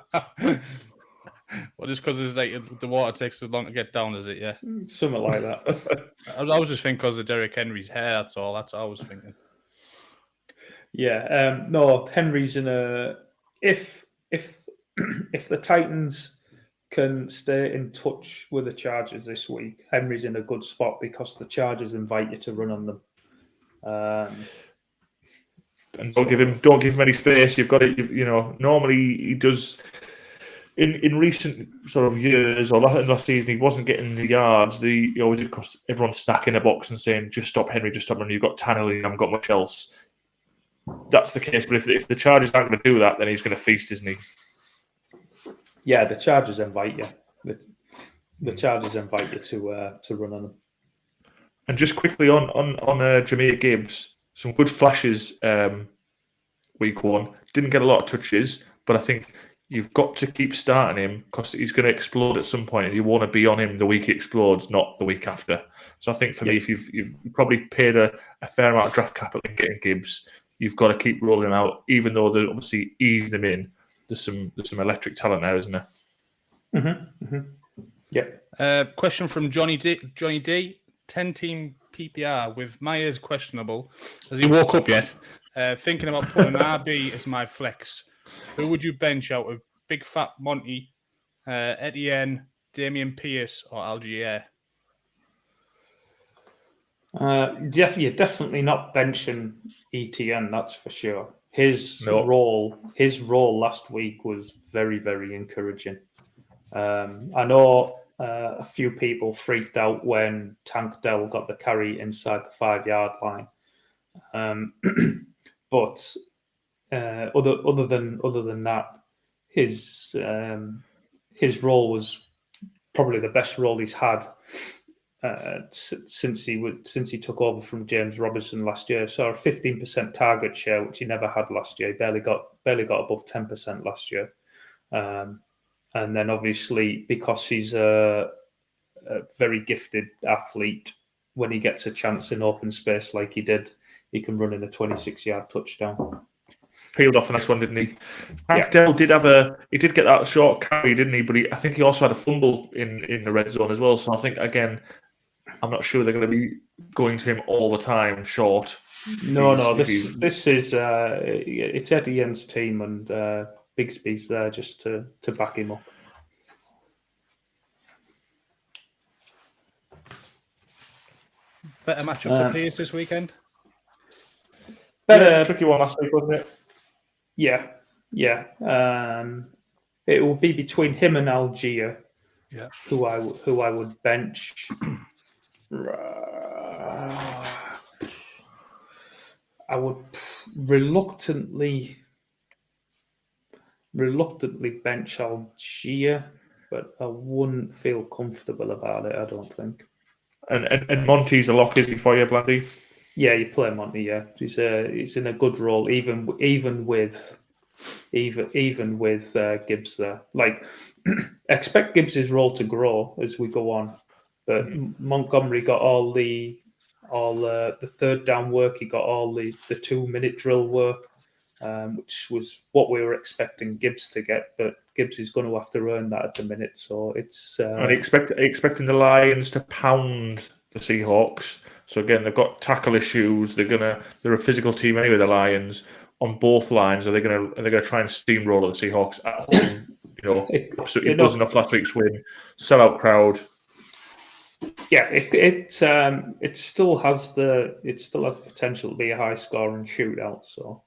Well, just because it's like the water takes so long to get down, is it? Yeah, something like that. I was just thinking because of Derrick Henry's hair. That's all. That's what I was thinking. Yeah. No, Henry's in a. If the Titans can stay in touch with the Chargers this week, Henry's in a good spot because the Chargers invite you to run on them. And don't give him any space. You've got it. You know, normally he does. In recent sort of years or last season, he wasn't getting the yards. He always did because everyone's stacking a box and saying, "Just stop Henry, just stop him." You've got Tannehill, you haven't got much else. That's the case. But if the Chargers aren't going to do that, then he's going to feast, isn't he? Yeah, the Chargers invite you. The Chargers invite you to run on them. And just quickly on Jahmyr Gibbs, some good flashes week one. Didn't get a lot of touches, but I think you've got to keep starting him because he's going to explode at some point, and you want to be on him the week he explodes, not the week after. So I think for me, if you've probably paid a fair amount of draft capital in getting Gibbs, you've got to keep rolling him out, even though they're obviously easing him in. There's some electric talent there, isn't there? Mm-hmm. Mm-hmm. Yeah. Question from Johnny D. 10-team PPR with Myers questionable. Has he woke up yet? Thinking about putting an RB as my flex. Who would you bench out of Big Fat Monty, Etienne, Damian Pierce, or Algier? You're definitely not benching Etienne, that's for sure. His role last week was very, very encouraging. I know a few people freaked out when Tank Dell got the carry inside the 5-yard line, but other than that, his role was probably the best role he's had since he took over from James Robinson last year. So a 15% target share, which he never had last year. He barely got above 10% last year. And then obviously because he's a very gifted athlete, when he gets a chance in open space like he did, he can run in a 26-yard touchdown. Peeled off the next one, didn't he? Tank Dell did get that short carry, didn't he? But I think he also had a fumble in the red zone as well. So I think again, I'm not sure they're going to be going to him all the time short. No. This is it's Etienne's team, and Bigsby's there just to back him up. Better matchup for Pierce this weekend. Better tricky one last week, wasn't it? Yeah. It will be between him and Algier. Yeah. Who I would bench. I would reluctantly bench Algier, but I wouldn't feel comfortable about it, I don't think. And Monty's a lock, is he, for you, Blandy? Yeah, you play Monty. Yeah, he's in a good role, even with Gibbs there. Like, expect Gibbs's role to grow as we go on. But Montgomery got all the third down work. He got all the 2-minute drill work, which was what we were expecting Gibbs to get. But Gibbs is going to have to earn that at the minute. So it's. And expecting the Lions to pound the Seahawks. So again, they've got tackle issues. They're a physical team anyway, the Lions. on both lines? Are they going to try and steamroll the Seahawks at home? Absolutely buzzing off last week's win, sellout crowd. Yeah, it still has the potential to be a high scoring shootout. So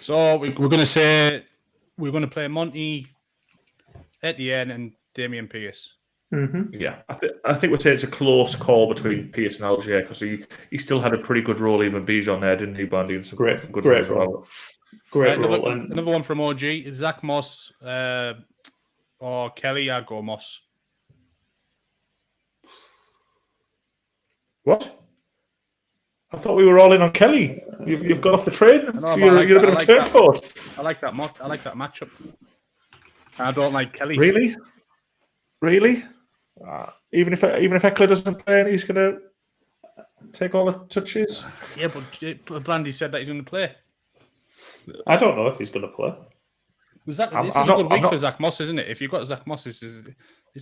we're going to say we're going to play Monty, Etienne, and Damian Pierce. Mm-hmm. Yeah, I think we'd say it's a close call between Pierce and Algier because he still had a pretty good role, even Bijan there, didn't he, Bandy? And some good great role. Well. Great role. Another one from OG, Zach Moss or Kelly. I'd go Moss. What? I thought we were all in on Kelly. You've got off the train. You're a bit of a turncoat. I like that matchup. I don't like Kelly. Really? Even if Eckler doesn't play, and he's going to take all the touches. Yeah, but Blandy said that he's going to play. I don't know if he's going to play. This is a good week for Zach Moss, isn't it? If you've got Zach Moss, this is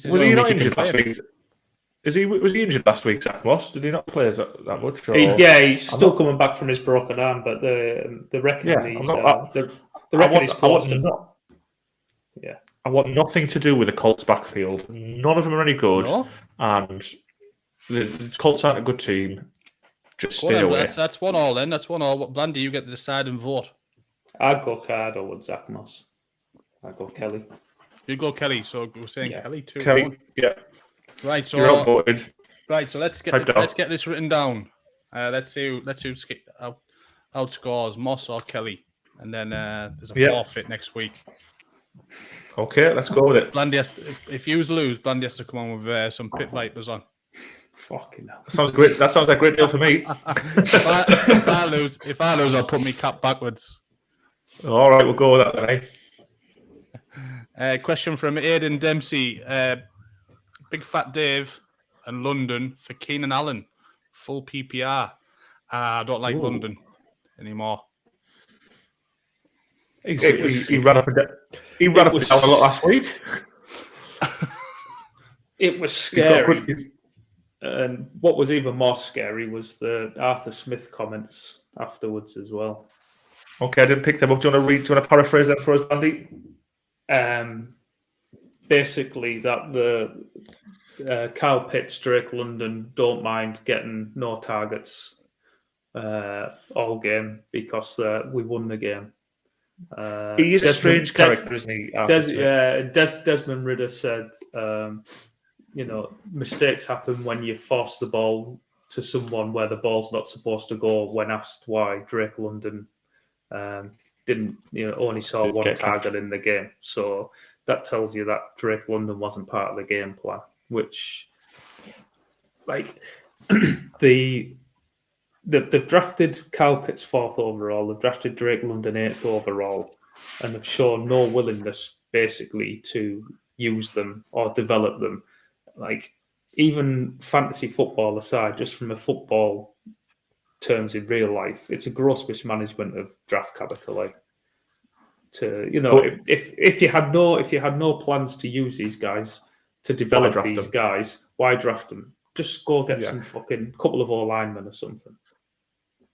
was he not injured last week? Was he injured last week, Zach Moss? Did he not play that much? Or? He's still coming back from his broken arm, but the record is close to not. Yeah. I want nothing to do with the Colts backfield. None of them are any good, and the Colts aren't a good team. Just stay away. That's 1-1 then. That's 1-1. Blandy, you get to decide and vote. I'd go Cardo with Zach Moss. I'd go Kelly. You go Kelly. So we're saying Kelly too. Kelly, yeah. Right. So you're outvoted. Right. So let's get this written down. Let's see who outscores Moss or Kelly, and then there's a forfeit next week. Okay, let's go with it. Blandy if you lose, Blandy has to come on with some Pit Vipers on. Fucking hell. Sounds great. That sounds like a great deal for me. If I lose, I'll put my cap backwards. All right, we'll go with that then, Question from Aidan Dempsey. Big Fat Dave and London for Keenan Allen. Full PPR. I don't like London anymore. He ran up and down. He ran up and down a lot last week. It was scary. And what was even more scary was the Arthur Smith comments afterwards as well. Okay, I didn't pick them up. Do you want to paraphrase them for us, Andy? Basically, that the Kyle Pitts, Drake London don't mind getting no targets all game because we won the game. He is a strange character, isn't he? Desmond Ridder said, mistakes happen when you force the ball to someone where the ball's not supposed to go. When asked why Drake London only saw one target in the game, so that tells you that Drake London wasn't part of the game plan. Which, they've drafted Kyle Pitts 4th overall, they've drafted Drake London 8th overall, and they've shown no willingness basically to use them or develop them. Even fantasy football aside, just from a football terms in real life, it's a gross mismanagement of draft capital. If you had no plans to use these guys to develop these guys, why draft them? Just go get some fucking couple of linemen or something.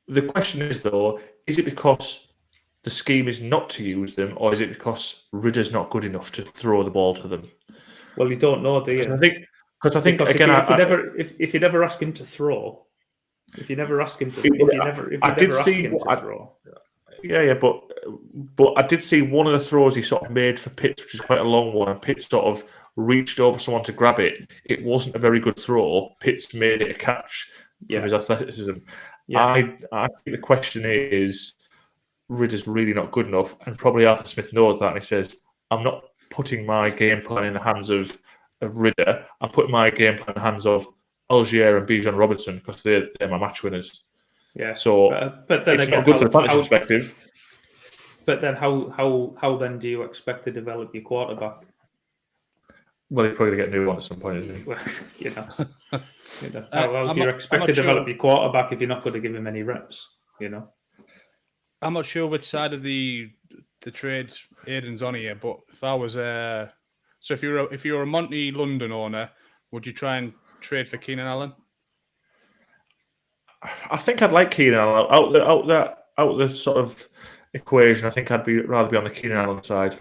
The question is, though, is it because the scheme is not to use them, or is it because Ridder's not good enough to throw the ball to them? Well, you don't know, do you? Because I think again, if you never ask him to throw, if you never ask him to, throw. Yeah, but I did see one of the throws he sort of made for Pitts, which is quite a long one, and Pitts sort of reached over someone to grab it. It wasn't a very good throw. Pitts made it a catch from his athleticism. Yeah. I think the question is, Ridder's really not good enough, and probably Arthur Smith knows that, and he says, I'm not putting my game plan in the hands of Ridder. I'm putting my game plan in the hands of Algier and Bijan Robinson because they're my match winners. Yeah. So, but then it's again, not good from a fantasy perspective. But then, how then do you expect to develop your quarterback? Well, he's probably going to get a new one at some point, isn't he? Well, how do you expect to develop your quarterback if you're not going to give him any reps? I'm not sure which side of the trade Aiden's on here, but if I was so if you're a Monty London owner, would you try and trade for Keenan Allen? I think I'd like Keenan Allen out the sort of equation. I think I'd rather be on the Keenan Allen side.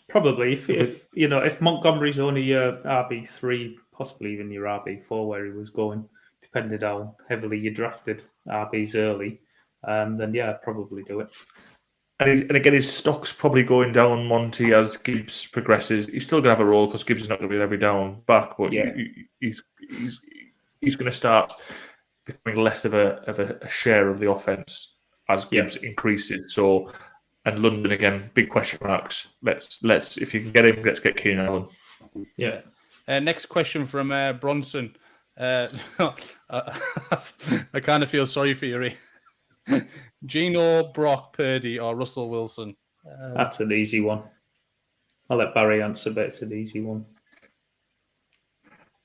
Probably if Montgomery's only your RB3, possibly even your RB4 where he was going, depending how heavily you drafted RBs early, then yeah, I'd probably do it. And again, his stock's probably going down, Monty, as Gibbs progresses. He's still going to have a role because Gibbs is not going to be every down back, but Yeah. he's going to start becoming less of a share of the offense as Gibbs increases. So, and London again, big question marks. Let's if you can get him, let's get Keenan Allen. Yeah. Next question from Bronson. I kind of feel sorry for you. Geno, Brock Purdy, or Russell Wilson? That's an easy one. I'll let Barry answer, but it's an easy one.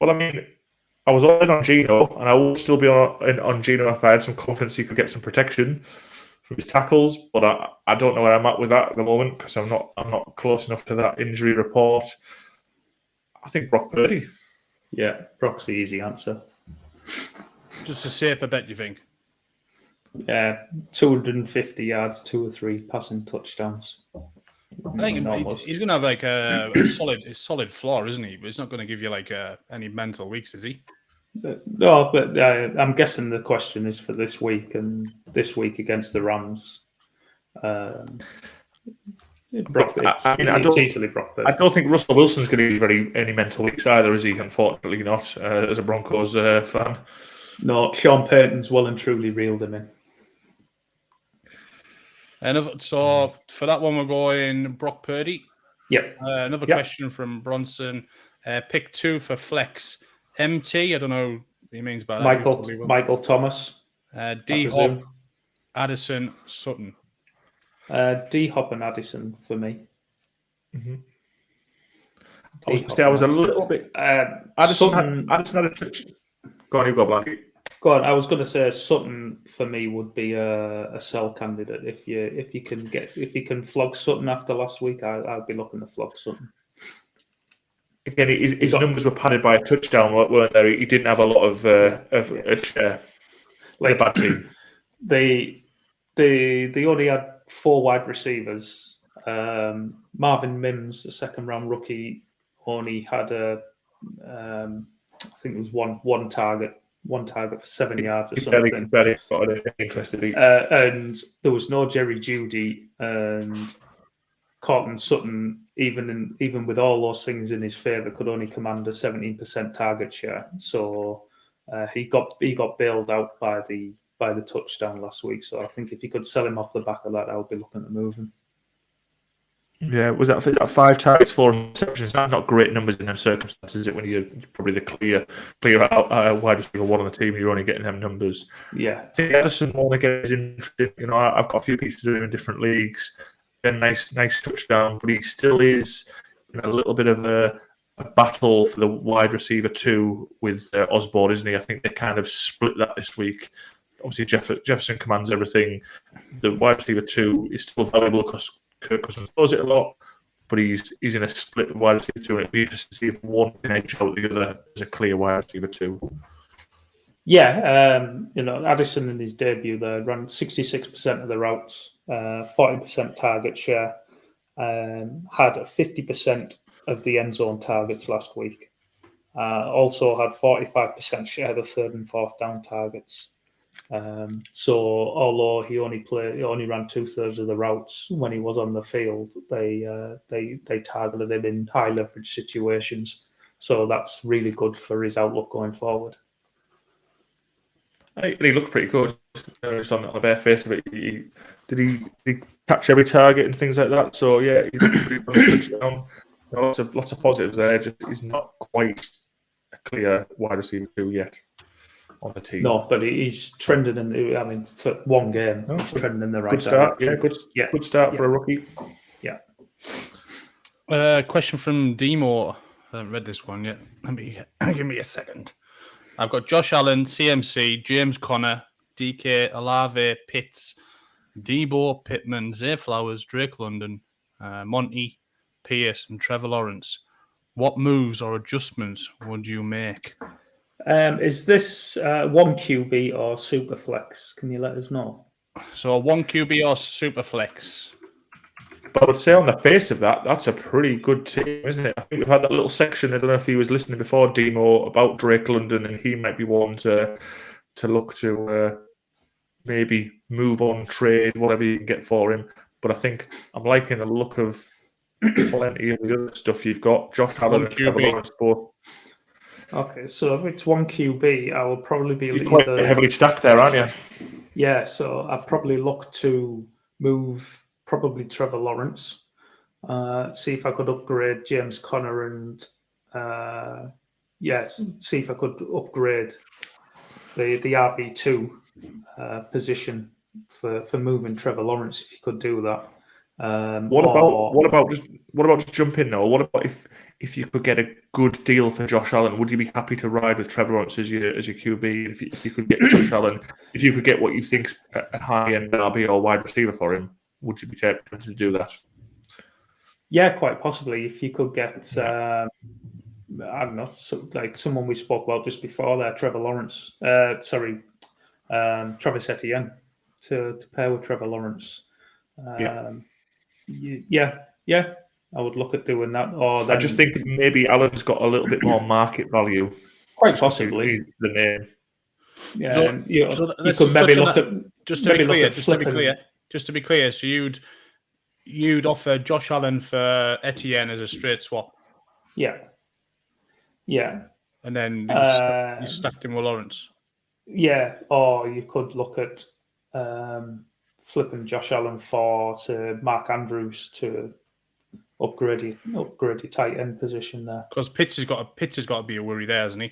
Well, I mean, I was all in on Geno, and I would still be on Geno if I had some confidence he could get some protection from his tackles. But I don't know where I'm at with that at the moment because I'm not close enough to that injury report. I think Brock Purdy. Yeah, Brock's the easy answer. Just a safer bet, you think? Yeah, 250 yards, 2 or 3 passing touchdowns. I think he's going to have like a solid floor, isn't he? But he's not going to give you like any mental weeks, is he? No, but I'm guessing the question is for this week and this week against the Rams. Brock, it's easily Brock. I don't think Russell Wilson's going to be any mental weeks either, is he? Unfortunately, not as a Broncos fan. No, Sean Payton's well and truly reeled him in. So for that one, we're going Brock Purdy. Yep. Another question from Bronson. Pick 2 for flex. MT, I don't know what he means by that. Michael Thomas. D-Hop, Addison, Sutton. D-Hop and Addison for me. Mm-hmm. I was a little bit... Addison had a touch. Go on, you go, Blackie. Go on. I was going to say Sutton for me would be a sell candidate if you can flog Sutton after last week. I'd be looking to flog Sutton. Again, his numbers were padded by a touchdown, weren't there? He didn't have a lot of a share. Like a bad team. They only had 4 wide receivers. Marvin Mims, the second round rookie, only had I think it was one target for 7 yards or something. Very interested. And there was no Jerry Jeudy, and Cortland Sutton, even with all those things in his favour, could only command a 17% target share. So he got bailed out by the touchdown last week. So I think if you could sell him off the back of that, I would be looking to move him. Yeah, was that 5 targets, 4 receptions? That's not great numbers in them circumstances, is it? When you're probably the clear wide receiver 1 on the team, you're only getting them numbers. Yeah, I think Addison one again is interesting. You know, I've got a few pieces of him in different leagues. A nice touchdown, but he still is in a little bit of a battle for the wide receiver 2 with Osborne, isn't he? I think they kind of split that this week. Obviously, Jefferson commands everything. The wide receiver 2 is still valuable because Kirk Cousins does it a lot, but he's in a split wide receiver 2, and it'd be interesting to see if one can edge out the other as a clear wide receiver 2. Yeah, Addison in his debut there ran 66% of the routes, 40% target share, had 50% of the end zone targets last week. Also had 45% share of the 3rd and 4th down targets. So although he only ran 2/3 of the routes when he was on the field, they targeted him in high leverage situations. So that's really good for his outlook going forward. He looked pretty good just on the bare face of it. Did he catch every target and things like that? So yeah, he looked pretty good. Lots of positives there. Just he's not quite a clear wide receiver 2 yet on the team. No, but he's trending in. For one game, he's trending in the right direction. Good start for a rookie. Yeah. Question from Demo. I haven't read this one yet. Give me a second. I've got Josh Allen, CMC, James Conner, DK, Olave, Pitts, Debo, Pittman, Zay Flowers, Drake London, Monty, Pierce, and Trevor Lawrence. What moves or adjustments would you make? Is this one QB or super flex? Can you let us know? So 1 QB or super flex. But I would say on the face of that, that's a pretty good team, isn't it? I think we've had that little section. I don't know if he was listening before, Demo, about Drake London, and he might be one to look to maybe move on, trade, whatever you can get for him. But I think I'm liking the look of plenty of the other stuff you've got. Josh Allen and Trevor Lawrence both. Okay, so if it's one QB, I will probably be You're quite heavily stacked there, aren't you? Yeah, so I'd probably look to move probably Trevor Lawrence. See if I could upgrade James Conner and see if I could upgrade the RB2 position for moving Trevor Lawrence if you could do that. What about just jump in now? What about if you could get a good deal for Josh Allen? Would you be happy to ride with Trevor Lawrence as your QB? If you could get Josh Allen, if you could get what you think's a high end RB or wide receiver for him, would you be tempted to do that? Yeah, quite possibly. If you could get, I don't know, like someone we spoke about just before there, Trevor Lawrence. Travis Etienne to pair with Trevor Lawrence. I would look at doing that. Or then, I just think maybe Allen's got a little bit more market value. Quite possibly. The name. Yeah, So, and, you let's could just maybe touch look on at that. Just to be clear. So you'd offer Josh Allen for Etienne as a straight swap. Yeah. And then you stacked him with Lawrence. Yeah, or you could look at flipping Josh Allen to Mark Andrews to upgrade your tight end position there. Because Pitts has got to be a worry there, hasn't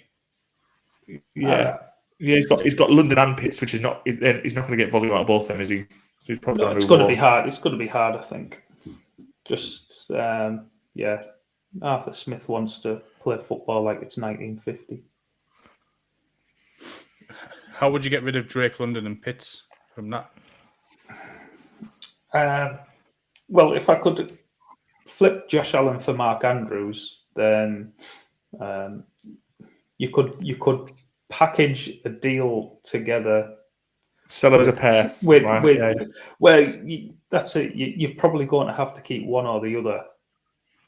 he? Yeah, he's got London and Pitts, which is not. He's not going to get volume out of both of them, is he? So he's probably it's going to be hard. It's going to be hard, I think. Just Arthur Smith wants to play football like it's 1950. How would you get rid of Drake London and Pitts from that? Well, if I could flip Josh Allen for Mark Andrews, then you could package a deal together. Sell them as a pair. That's it. You're probably going to have to keep one or the other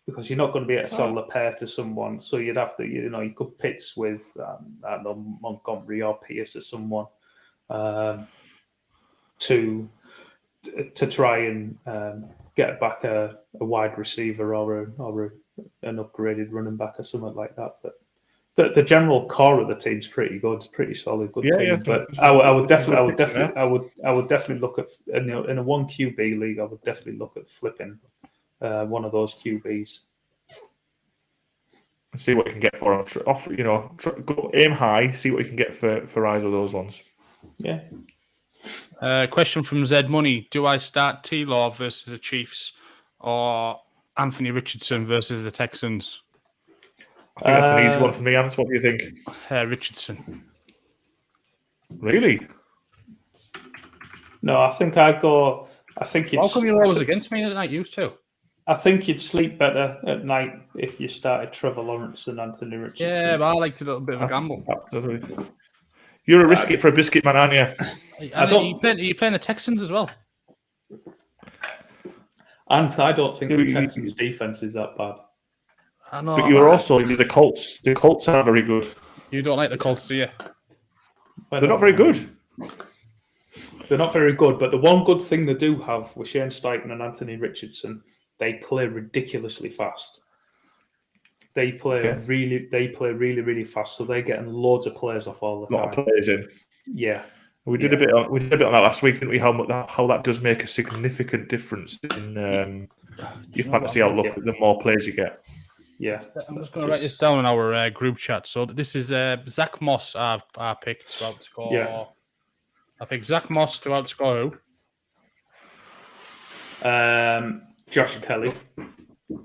because you're not going to be able to sell the pair to someone. So you'd have to, you could Pitts with I don't know, Montgomery or Pierce or someone to try and get back a wide receiver or an upgraded running back or something like that. But the general core of the team's pretty good. It's pretty solid, good team. Yeah. But I would definitely look at in a one QB league. I would definitely look at flipping one of those QBs. See what you can get for them. Go aim high. See what you can get for either of those ones. Yeah. Question from Zed Money: do I start T-Law versus the Chiefs or Anthony Richardson versus the Texans? I think that's an easy one for me, Ants. What do you think? Richardson. Really? No, I think I'd go. I think you'd. How come you're always against me tonight? You too. I think you'd sleep better at night if you started Trevor Lawrence and Anthony Richardson. Yeah, but I like a little bit of a gamble. Absolutely. You're a risk it for a biscuit man, aren't you? Are you playing the Texans as well? And I don't think the Texans' defense is that bad. I know. But you're also the Colts. The Colts are very good. You don't like the Colts, do you? They're not very good. They're not very good, but the one good thing they do have with Shane Steichen and Anthony Richardson, they play ridiculously fast. They play really fast, so they're getting loads of players off all the time. A lot of players in. Yeah. We did a bit on that last week, didn't we? How that does make a significant difference in your fantasy outlook. The more players you get. Yeah, I'm just going to write this down in our group chat. So this is Zach Moss. I picked to outscore. Yeah. I picked Zach Moss to outscore who? Josh Kelly.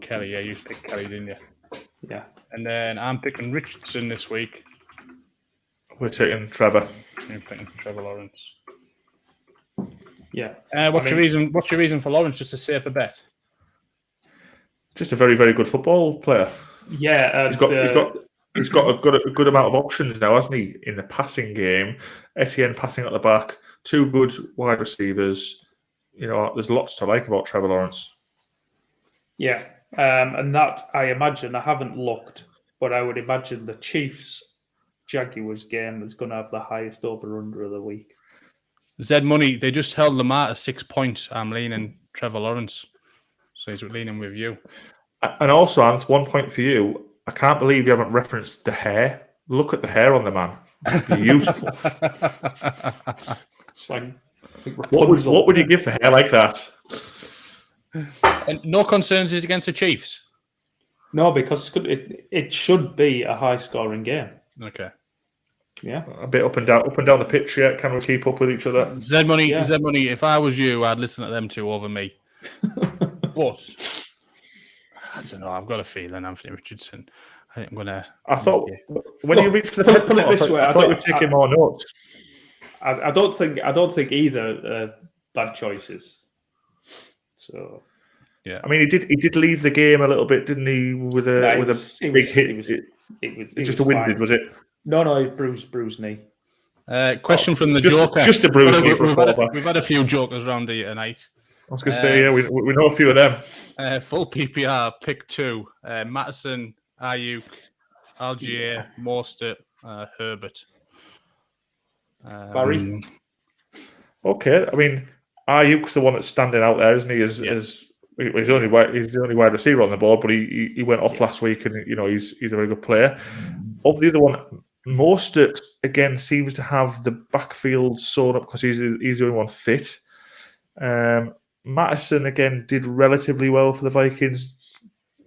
Kelly, yeah, you picked Kelly, didn't you? Yeah. And then I'm picking Richardson this week. We're taking Trevor. You're picking Trevor Lawrence. Yeah. What's your reason? What's your reason for Lawrence? Just a safer bet. Just a very, very good football player. Yeah, he's got a good amount of options now, hasn't he, in the passing game? Etienne passing at the back, 2 good wide receivers. There's lots to like about Trevor Lawrence. Yeah, and that I imagine, I haven't looked, but I would imagine the Chiefs Jaguars game is going to have the highest over/under of the week. Zed Money, they just held Lamar to 6 points. I'm leaning Trevor Lawrence, so he's leaning with you. And also, Ant, 1 point for you. I can't believe you haven't referenced the hair. Look at the hair on the man. Beautiful. It's like what would you give for hair like that? And no concerns is against the Chiefs? No, because it should be a high-scoring game. Okay. Yeah. A bit up and down the pitch, yeah. Can we keep up with each other? Zed Money, if I was you, I'd listen to them two over me. But I don't know, I've got a feeling Anthony Richardson. I think I'm gonna. I thought when you reached the put it this way, I thought you were taking more notes. I don't think either bad choices. So yeah, I mean, he did leave the game a little bit, didn't he? With a big hit. It was just a winded, was it? No, bruised knee. Question from the Joker. Just a bruised knee. We've had a few jokers around here tonight. I was going to say, yeah, we know a few of them. Full PPR, pick 2. Mattison, Ayuk, Algier, Mostert, Herbert. Barry? Okay, I mean, Ayuk's the one that's standing out there, isn't he? He's the only wide receiver on the board, but he went off last week, and he's a very good player. Of the other one, Mostert again seems to have the backfield sewn up because he's the only one fit. Mattison again did relatively well for the Vikings.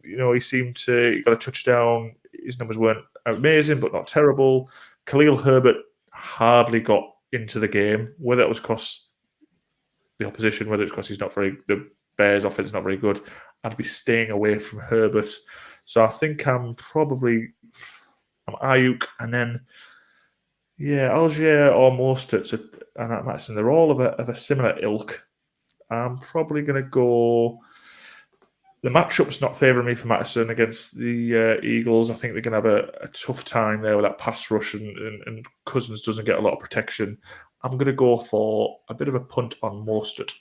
He got a touchdown. His numbers weren't amazing, but not terrible. Khalil Herbert hardly got into the game, whether it was because the opposition, whether it's because the Bears' offense is not very good. I'd be staying away from Herbert. So I think I'm Ayuk, and then Algier or Mostert and Mattison. They're all of a similar ilk. I'm probably going to go. The matchup's not favouring me for Mattison against the Eagles. I think they're going to have a tough time there with that pass rush, and Cousins doesn't get a lot of protection. I'm going to go for a bit of a punt on Mostert.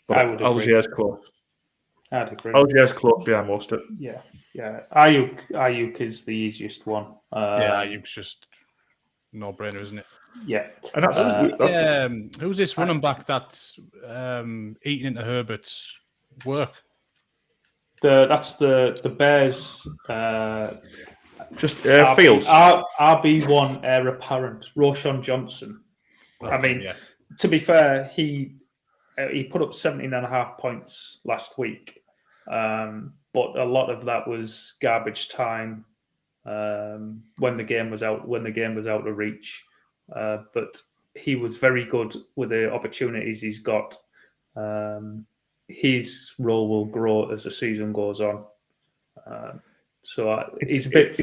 But I would agree. Algier's close. I'd agree. Algier's close behind Mostert. Yeah. Ayuk is the easiest one. Ayuk's just no-brainer, isn't it? Yeah. And that's who's this running back that's eating into Herbert's work? That's the Bears. Fields. RB1 heir apparent, Roshan Johnson. To be fair, he put up 17.5 points last week, but a lot of that was garbage time when the game was out of reach. But he was very good with the opportunities he's got. His role will grow as the season goes on. He's a bit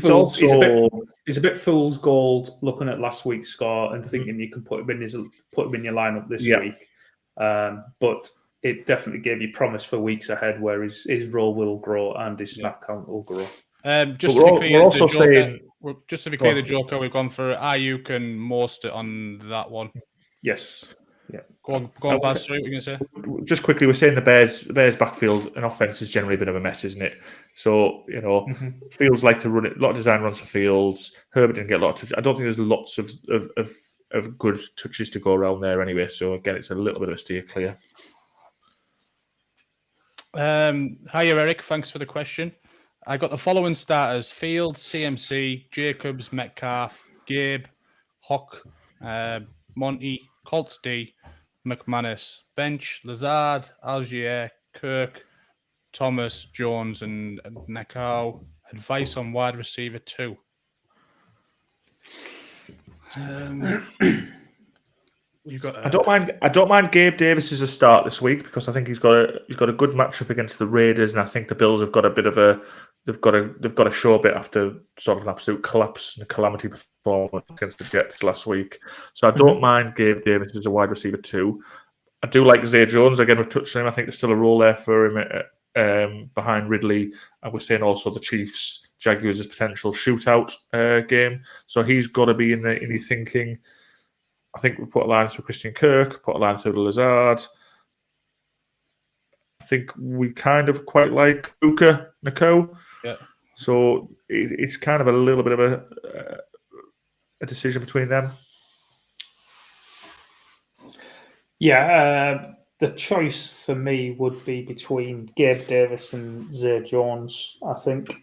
fool's gold looking at last week's score and thinking you can put him in your lineup this week. But it definitely gave you promise for weeks ahead where his role will grow and his snap count will grow. Just to be clear, the Joker, we've gone for Ayuk and Mostert on that one. Yes. Yeah. Go on, Baz. Sorry, what were you going to say? Just quickly, we're saying the Bears backfield and offense is generally a bit of a mess, isn't it? So, Fields like to run it. A lot of design runs for Fields. Herbert didn't get a lot of touches. I don't think there's lots of good touches to go around there anyway. So, again, it's a little bit of a steer clear. Hiya, Eric. Thanks for the question. I got the following starters: Fields, CMC, Jacobs, Metcalf, Gabe, Hock, Monty, Colts D, McManus, bench, Lazard, Algier, Kirk, Thomas, Jones, and Nakao. Advice on wide receiver 2. I don't mind Gabe Davis as a start this week because I think he's got a good matchup against the Raiders, and I think the Bills have got a bit of they've got to show a bit after sort of an absolute collapse and a calamity performance against the Jets last week. So I don't mind Gabe Davis as a wide receiver 2. I do like Zay Jones. Again, we've touched on him. I think there's still a role there for him behind Ridley, and we're saying also the Chiefs Jaguars' potential shootout game. So he's got to be in your thinking. I think we put a line through Christian Kirk, put a line through Lazard. I think we kind of quite like Puka Nako. Yeah. So it's kind of a little bit of a decision between them. Yeah, the choice for me would be between Gabe Davis and Zay Jones, I think.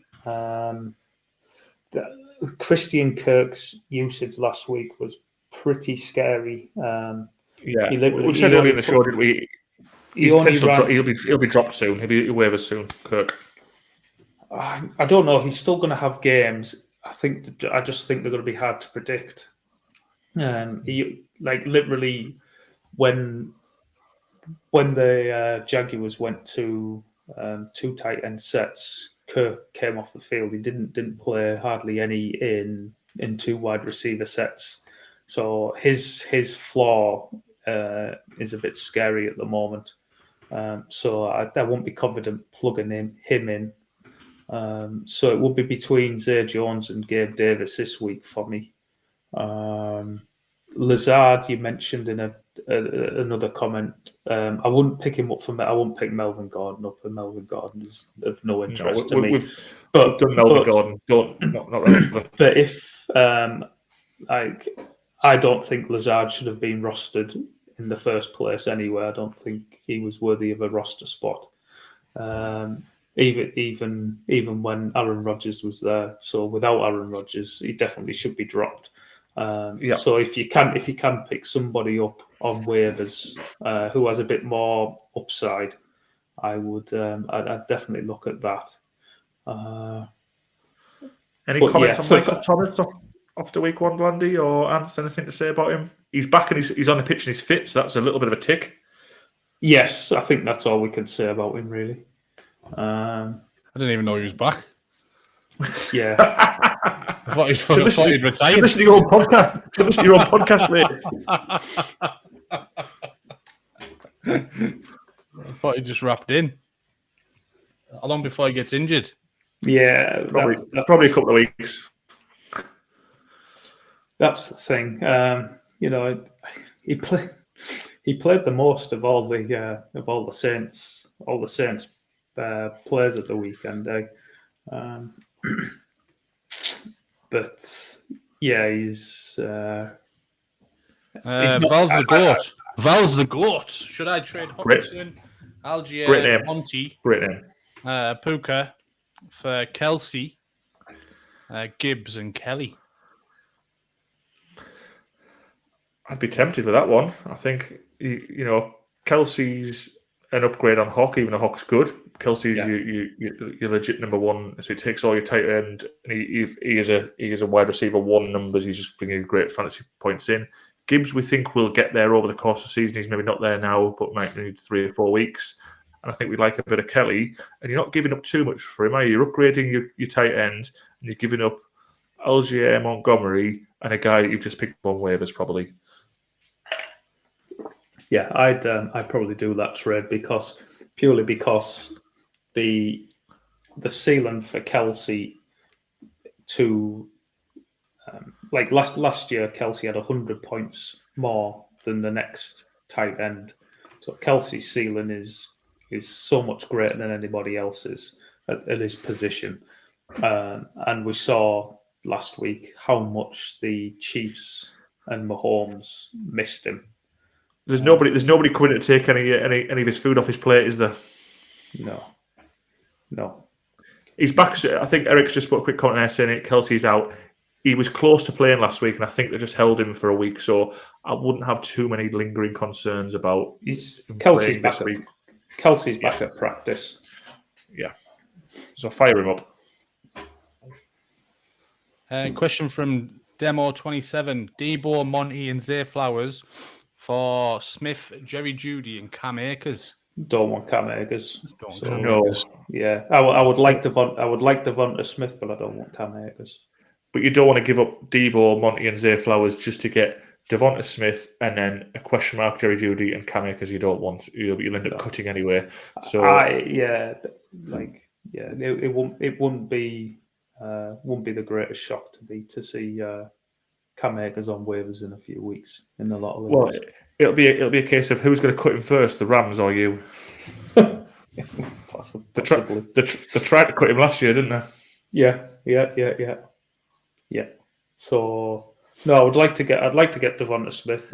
Christian Kirk's usage last week was pretty scary. Yeah, we said earlier in the show, didn't we? He'll be dropped soon. He'll be waivers soon, Kirk. I don't know. He's still going to have games. I just think they're going to be hard to predict. Literally, when the Jaguars went to 2 tight end sets, Kirk came off the field. He didn't play hardly any in 2 wide receiver sets. So his floor is a bit scary at the moment. So I won't be confident plugging him in. So it will be between Zay Jones and Gabe Davis this week for me. Lazard, you mentioned in another comment. I wouldn't pick him up I wouldn't pick Melvin Gordon up, and Melvin Gordon is of no interest to me. We've done Melvin Gordon. Not relevant. But if I don't think Lazard should have been rostered in the first place anyway. I don't think he was worthy of a roster spot. Even when Aaron Rodgers was there. So without Aaron Rodgers, he definitely should be dropped. So if you can pick somebody up on waivers who has a bit more upside, I'd definitely look at that. Any comments on Michael Thomas after week 1, Blandy, or Ant? Anything to say about him? He's back and he's on the pitch and he's fit, so that's a little bit of a tick. Yes, I think that's all we can say about him, really. I didn't even know he was back. Yeah. I thought he'd retired. Listen to your own podcast. Listen to your own podcast, mate. I thought he just wrapped in. How long before he gets injured? Yeah, probably a couple of weeks. That's the thing. He played the most of all the Saints players of the weekend. But yeah, he's not, Val's the GOAT. Val's the GOAT. Should I trade Hopkinson, Algier, Monty, Puka for Kelsey, Gibbs, and Kelly? I'd be tempted with that one. I think Kelsey's an upgrade on Hawk, even though Hawk's good. Kelsey's your legit number one, so he takes all your tight end, and he is a wide receiver 1 numbers. He's just bringing great fantasy points in. Gibbs, we think, will get there over the course of the season. He's maybe not there now, but might need 3 or 4 weeks. And I think we'd like a bit of Kelly. And you're not giving up too much for him, are you? You're upgrading your tight end, and you're giving up Algier, Montgomery, and a guy you've just picked up on waivers, probably. Yeah, I'd probably do that trade purely because the ceiling for Kelsey to last year, Kelsey had 100 points more than the next tight end. So Kelsey's ceiling is so much greater than anybody else's at his position. And we saw last week how much the Chiefs and Mahomes missed him. There's nobody coming to take any of his food off his plate, is there? No. He's back. I think Eric's just put a quick comment there saying Kelsey's out. He was close to playing last week, and I think they just held him for a week. So I wouldn't have too many lingering concerns about Kelsey's back week. Kelsey's back at practice. Yeah. So fire him up. Question from Demo27. Debo, Monty, and Zay Flowers for Smith, Jerry Jeudy, and Cam Akers. Don't want Cam Akers. No. Yeah, I would like Devonta Smith, but I don't want Cam Akers. But you don't want to give up Debo, Monty, and Zay Flowers just to get Devonta Smith and then a question mark Jerry Jeudy and Cam Akers. You don't want. You'll end up cutting anyway. So it won't be wouldn't be the greatest shock to see Cam Akers on waivers in a few weeks in a lot of Well, leagues. it'll be a case of who's going to cut him first, the Rams or you. Possibly. They tried to cut him last year, didn't they? Yeah. So no, I'd like to get Devonta Smith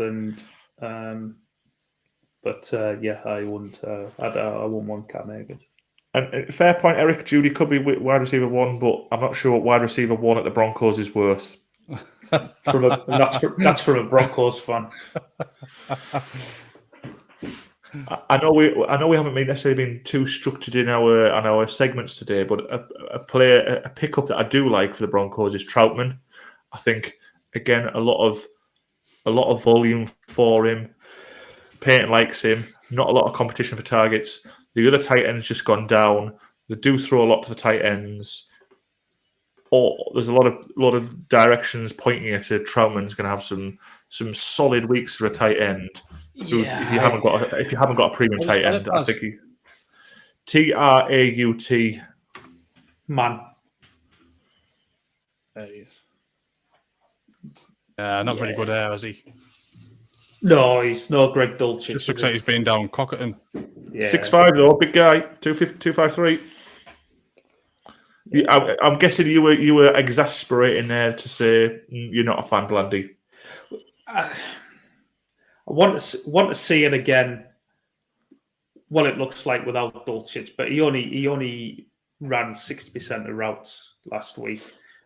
but I wouldn't. I wouldn't want Cam Akers. And fair point, Eric. Judy could be wide receiver 1, but I'm not sure what wide receiver 1 at the Broncos is worth. That's from a Broncos fan. I know we haven't necessarily been too structured in our segments today, but a pickup that I do like for the Broncos is Troutman. I think again a lot of volume for him. Peyton likes him. Not a lot of competition for targets. The other tight end's just gone down. They do throw a lot to the tight ends. There's a lot of directions pointing you to Troutman's going to have some solid weeks for a tight end. Yeah, if you haven't got a premium tight end, I think Traut man. There he is. Not very good there, is he? No, he's no Greg Dulcich. Just looks like he's been down Cockerton. Yeah. 6'5" though, big guy, 253. I'm guessing you were exasperating there to say you're not a fan, Blandy. I want to see it again. What it looks like without Dulcich, but he only ran 60% of routes last week.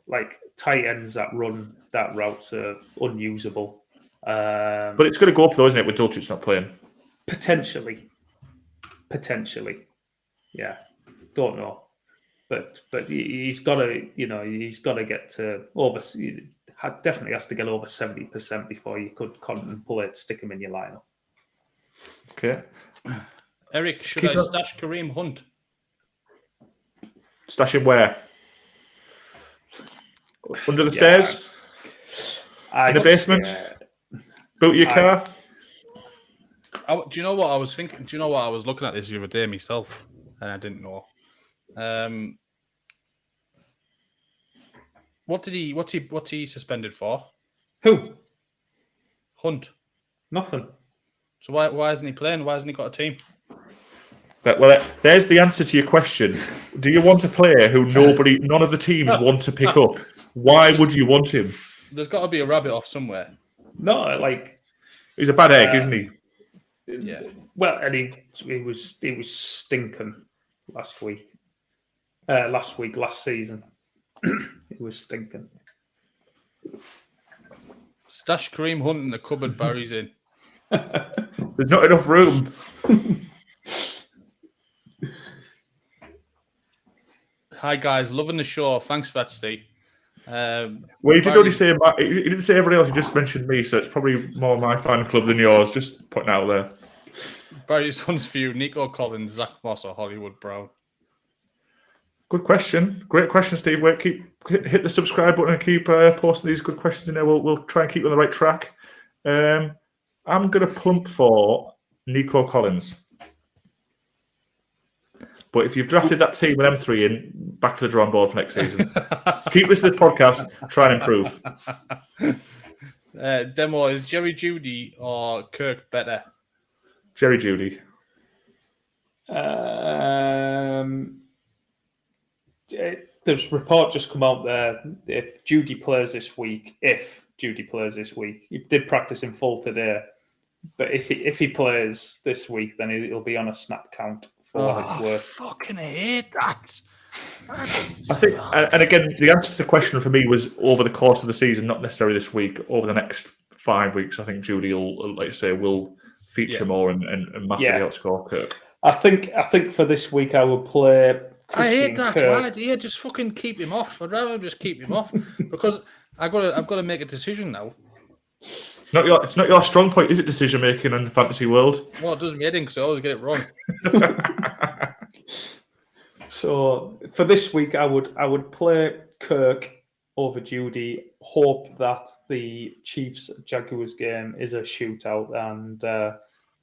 Like tight ends that run that routes are unusable. But it's going to go up though, isn't it? With Dulcich not playing, potentially. Yeah, don't know. But he's got to get to over. Definitely has to get over 70% before you could contemplate stick him in your lineup. Okay, Eric, should I stash Kareem Hunt? Stash him where? Under the stairs? In the basement? Built your car? Do you know what I was thinking? Do you know what I was looking at this the other day myself, and I didn't know. What's he suspended for? Who? Hunt. Nothing. So why isn't he playing? Why hasn't he got a team? Well, there's the answer to your question. Do you want a player who none of the teams want to pick up? Why would you want him? There's got to be a rabbit off somewhere. No, he's a bad egg, isn't he? Yeah. Well, and he was stinking last week. Last season. It was stinking. Stash Kareem Hunt in the cupboard Barry's in. There's not enough room. Hi guys, loving the show. Thanks for that, Steve. Well, you did only say you didn't say everybody else. You just mentioned me, so it's probably more my fan club than yours. Just putting out there. Barry's one's for you: Nico Collins, Zach Moss, or Hollywood Brown. Good question. Great question, Steve. Hit the subscribe button and keep posting these good questions in there. We'll try and keep you on the right track. I'm going to plump for Nico Collins. But if you've drafted that team with M3 in, back to the drawing board for next season. Keep listening to the podcast. Try and improve. Demo, is Jerry Jeudy or Kirk better? Jerry Jeudy. There's a report just come out there. If Jeudy plays this week, he did practice in full today. But if he plays this week, then he'll be on a snap count for what it's worth. Fucking hate that. I think, and again, the answer to the question for me was over the course of the season, not necessarily this week. Over the next 5 weeks, I think Jeudy will, like you say, will feature more and massively outscore Kirk. I think for this week I will play Christian I hate that. Kirk. Why? Just fucking keep him off. I'd rather just keep him off because I've got to make a decision now. It's not your strong point, is it? Decision making in the fantasy world. Well, it does me head in because I always get it wrong. So for this week, I would play Kirk over Jeudy. Hope that the Chiefs Jaguars game is a shootout and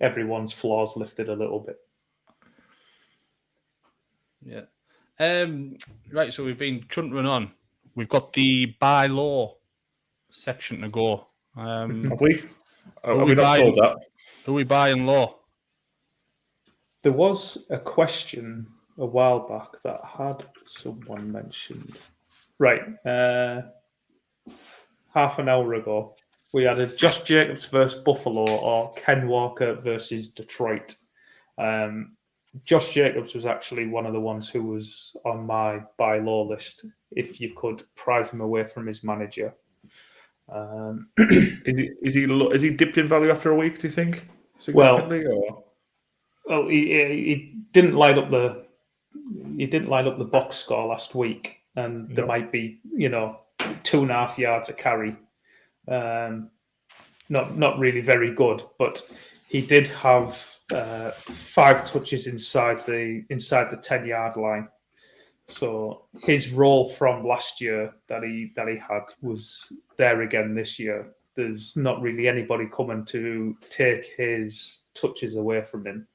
everyone's floors lifted a little bit. Yeah. Right. So we've been chuntering on we've got the buy low section to go. Have we? Have we not buying, sold that? Who are we buying low? There was a question a while back that had someone mentioned. Right. Half an hour ago, we had a Josh Jacobs versus Buffalo or Ken Walker versus Detroit. Josh Jacobs was actually one of the ones who was on my buy low list. If you could prize him away from his manager. Is he dipped in value after a week? Do you think significantly? Well, he didn't light up the box score last week, and there might be 2.5 yards a carry. Not really very good, but he did have 5 touches inside the 10-yard line. So his role from last year that he had was there again this year. There's not really anybody coming to take his touches away from him.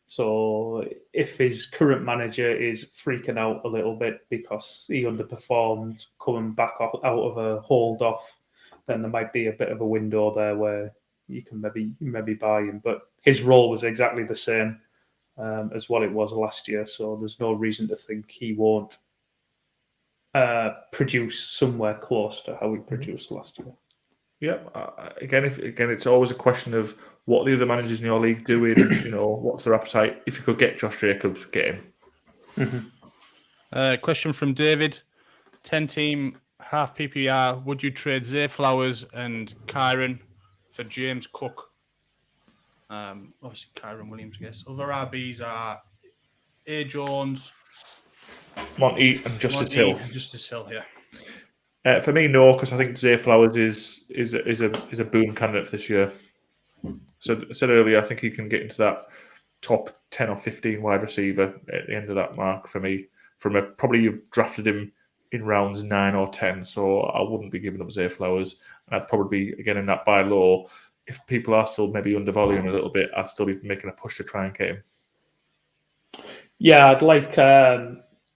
So if his current manager is freaking out a little bit because he underperformed coming back out of a hold off, then there might be a bit of a window there where you can maybe buy him. But his role was exactly the same as what it was last year, so there's no reason to think he won't produce somewhere close to how he produced last year. Yeah. Again, it's always a question of what the other managers in your league doing. What's their appetite? If you could get Josh Jacobs, get him. Mm-hmm. Question from David: 10-team half PPR. Would you trade Zay Flowers and Kyron for James Cook? Obviously, Kyron Williams, I guess. Other RBs are A. Jones, Monty and Justice Hill. Justice Hill, yeah. For me, no, because I think Zay Flowers is a boom candidate this year. So I said earlier, I think he can get into that top 10 or 15 wide receiver at the end of that mark for me. Probably you've drafted him in rounds 9 or 10, so I wouldn't be giving up Zay Flowers. And I'd probably be, again, in that buy low. If people are still maybe undervaluing a little bit, I'd still be making a push to try and get him. Yeah, I'd like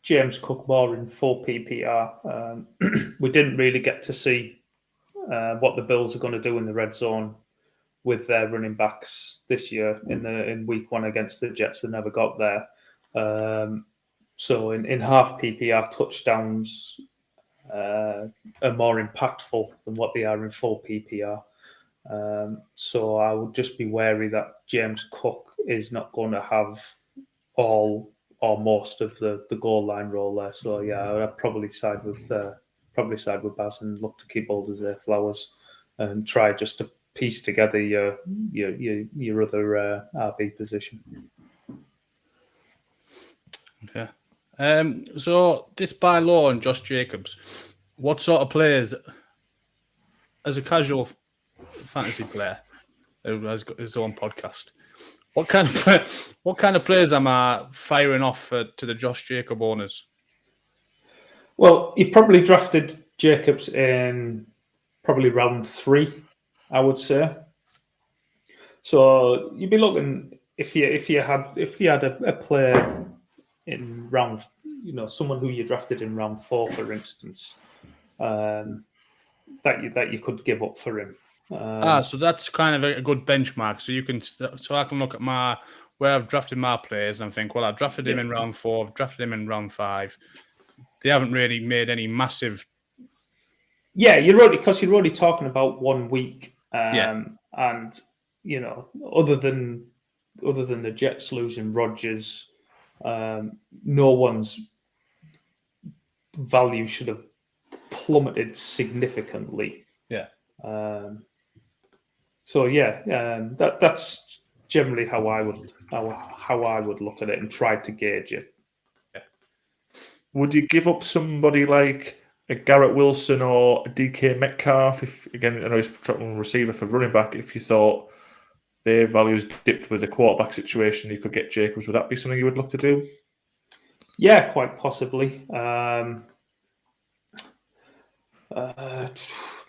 James Cook more in full PPR. We didn't really get to see what the Bills are going to do in the red zone with their running backs this year in week 1 against the Jets. They never got there. So in half PPR, touchdowns are more impactful than what they are in full PPR. So I would just be wary that James Cook is not going to have all or most of the goal line role there. So yeah, I'd probably side with Baz and look to keep hold of Zay Flowers and try just to piece together your other RB position. Okay. So this buy low on Josh Jacobs, what sort of players, as a casual fantasy player who has got his own podcast, what kind of players am I firing off to the Josh Jacob owners? Well, you probably drafted Jacobs in probably round 3, I would say. So you'd be looking if you had a player in round, someone who you drafted in round 4, for instance, that you could give up for him. So that's kind of a good benchmark. So I can look at where I've drafted my players and think, well, I've drafted him in round 4, I've drafted him in round 5. They haven't really made any massive. Yeah, you're already talking about 1 week, and other than the Jets losing Rodgers, no one's value should have plummeted significantly. Yeah. That's generally how I would look at it and try to gauge it. Yeah. Would you give up somebody like a Garrett Wilson or a DK Metcalf? If again, I know he's a receiver for running back. If you thought their values dipped with the quarterback situation, you could get Jacobs. Would that be something you would look to do? Yeah, quite possibly.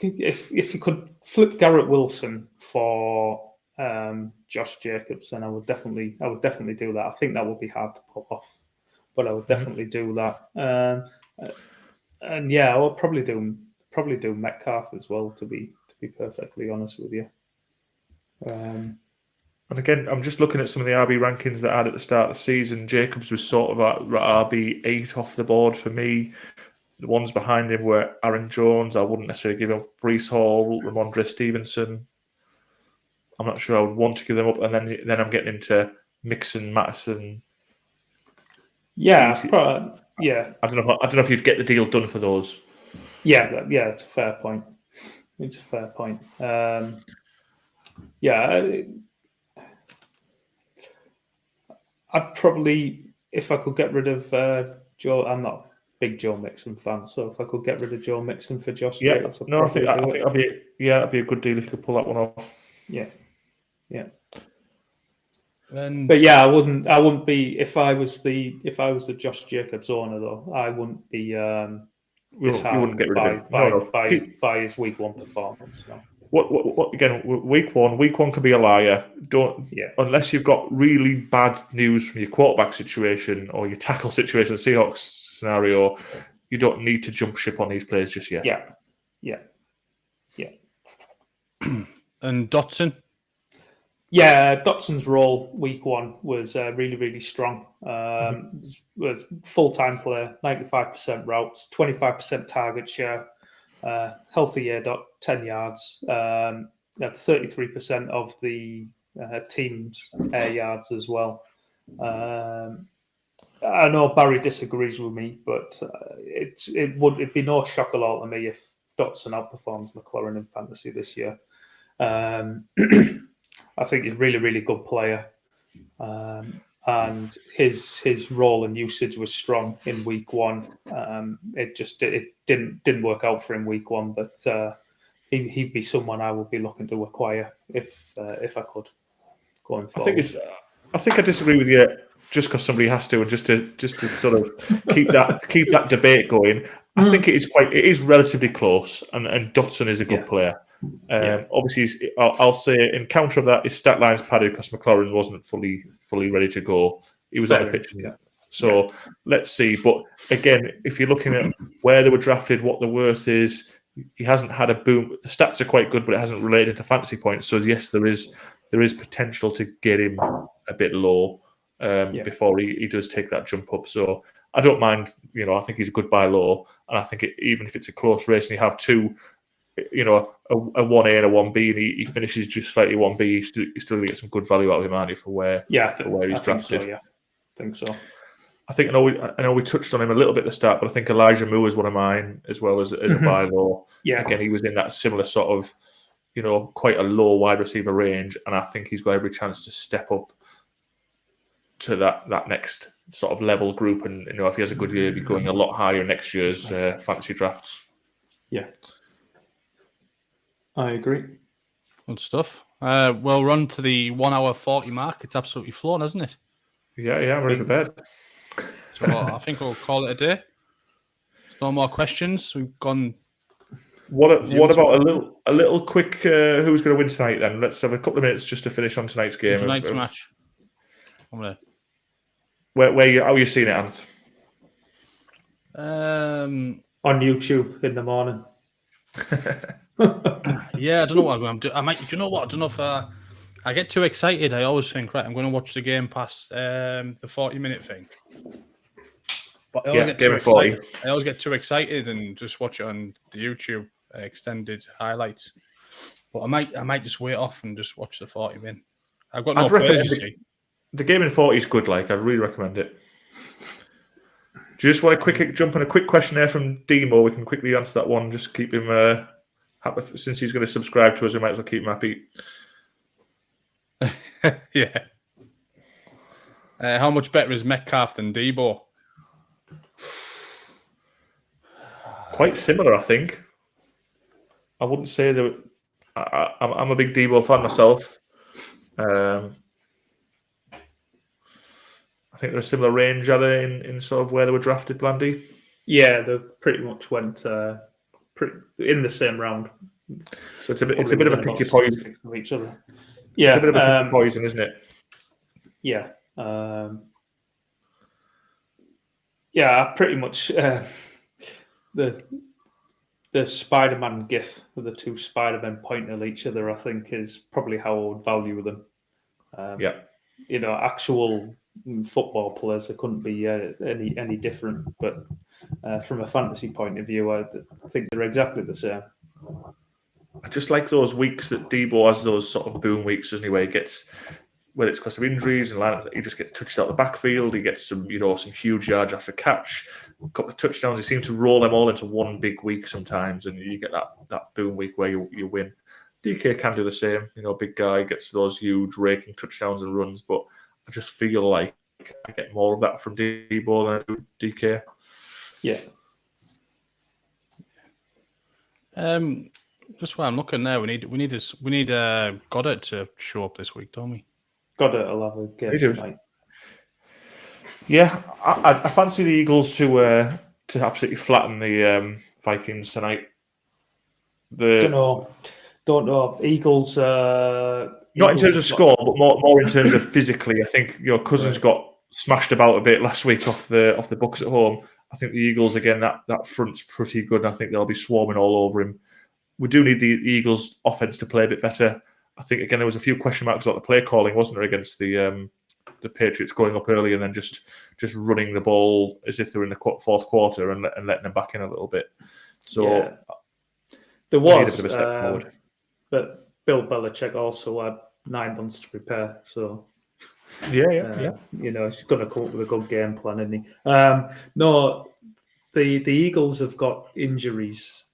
If you could flip Garrett Wilson for Josh Jacobs, then I would definitely do that. I think that would be hard to pull off, but I would definitely do that. yeah, I'll probably do Metcalf as well. To be perfectly honest with you. And again, I'm just looking at some of the RB rankings that I had at the start of the season. Jacobs was sort of at RB8 off the board for me. The ones behind him were Aaron Jones. I wouldn't necessarily give up Breece Hall, Ramondre Stevenson. I'm not sure I would want to give them up. And then I'm getting into Mixon, Madison. Yeah, I don't know if you'd get the deal done for those. Yeah, it's a fair point. It's a fair point. I'd probably, if I could get rid of Joe, I'm not a big Joe Mixon fan, so if I could get rid of Joe Mixon for Josh Jacobs, I think that'd be a good deal if you could pull that one off. Yeah. And But yeah, I wouldn't be if I was the Josh Jacobs owner though. I wouldn't be you wouldn't get rid of him. by his week 1 performance. No. What again? Week one can be a liar. Unless you've got really bad news from your quarterback situation or your tackle situation, the Seahawks scenario. You don't need to jump ship on these players just yet. Yeah. And Dotson. Yeah, Dotson's role week 1 was really, really strong. Was full-time player, 95% routes, 25% target share, healthy air dot, 10 yards, had 33% of the team's air yards as well. I know Barry disagrees with me, but it'd be no shock at all to me if Dotson outperforms McLaurin in fantasy this year. I think he's a really, really good player. And his role and usage was strong in week 1. It didn't work out for him week 1, but he'd be someone I would be looking to acquire if I could going forward. I think I disagree with you just because somebody has to, and just to sort of keep that debate going. I think it is relatively close, and Dotson is a good player. Obviously, I'll say in counter of that, his stat line's padded because McLaurin wasn't fully ready to go. He was on the pitch. So let's see. But again, if you're looking at where they were drafted, what the worth is, he hasn't had a boom. The stats are quite good, but it hasn't related to fantasy points. So yes, there is potential to get him a bit low before he does take that jump up. So I don't mind. I think he's a good buy low, and I think even if it's a close race and you have two, a 1A and a 1B, and he finishes just slightly 1B, you still going to get some good value out of him, aren't you, for where he's drafted. I think so. I think I know we touched on him a little bit at the start, but I think Elijah Moore is one of mine as well as a buy low. Again, he was in that similar sort of, quite a low wide receiver range, and I think he's got every chance to step up to that next sort of level group. And if he has a good year, he'll be going a lot higher next year's fantasy drafts. Yeah, I agree. Good stuff. We'll run to the 1 hour 40 mark. It's absolutely flown, hasn't it? Yeah, I'm ready for bed. So I think we'll call it a day. No more questions. We've gone. What about a little quick? Who's going to win tonight? Then let's have a couple of minutes just to finish on tonight's game. Tonight's match. How are you seeing it, Ant? On YouTube in the morning. Yeah, I don't know what I'm going to do. I might. Do you know what? I don't know if I get too excited. I always think, right, I'm going to watch the game past the 40-minute thing. But I always get too excited and just watch it on the YouTube extended highlights. But I might just wait off and just watch the 40-minute. I've got no players, you see. The game in 40 is good. I'd really recommend it. Do you just want to jump on a quick question there from Demo? We can quickly answer that one. Just keep him happy. Since he's going to subscribe to us, we might as well keep him happy. Yeah. How much better is Metcalf than Debo? Quite similar, I think. I wouldn't say that. I'm a big Debo fan myself. I think they're a similar range, are they, in sort of where they were drafted, Blandy? Yeah, they pretty much went in the same round. So it's a bit of a pick your poison of each other. Yeah, it's a bit of a pick your poison, isn't it? Yeah. Yeah, pretty much. the Spider-Man gif with the two Spider-Men pointing at each other, I think, is probably how I would value them. Actual football players, they couldn't be any different. But from a fantasy point of view, I think they're exactly the same. I just like those weeks that Debo has, those sort of boom weeks, doesn't he, where he gets, whether it's because of injuries and he just gets touched out the backfield, he gets some huge yards after catch, a couple of touchdowns. He seems to roll them all into one big week sometimes, and you get that boom week where you win. DK can do the same, big guy gets those huge raking touchdowns and runs, but I just feel like I get more of that from Debo than I do DK. Yeah. Just while I'm looking there, we need Goddard to show up this week, don't we? Goddard will have a game tonight. Yeah, I fancy the Eagles to absolutely flatten the Vikings tonight. Don't know. Eagles. Not in terms of score, but more in terms of physically. I think your Cousins got smashed about a bit last week off the Bucks at home. I think the Eagles again. That front's pretty good. I think they'll be swarming all over him. We do need the Eagles' offense to play a bit better. I think again there was a few question marks about the play calling, wasn't there, against the Patriots going up early and then just running the ball as if they were in the fourth quarter and letting them back in a little bit. So there was a bit of a step forward. But Bill Belichick also had 9 months to prepare, so yeah. He's going to come up with a good game plan, isn't he? No, the Eagles have got injuries.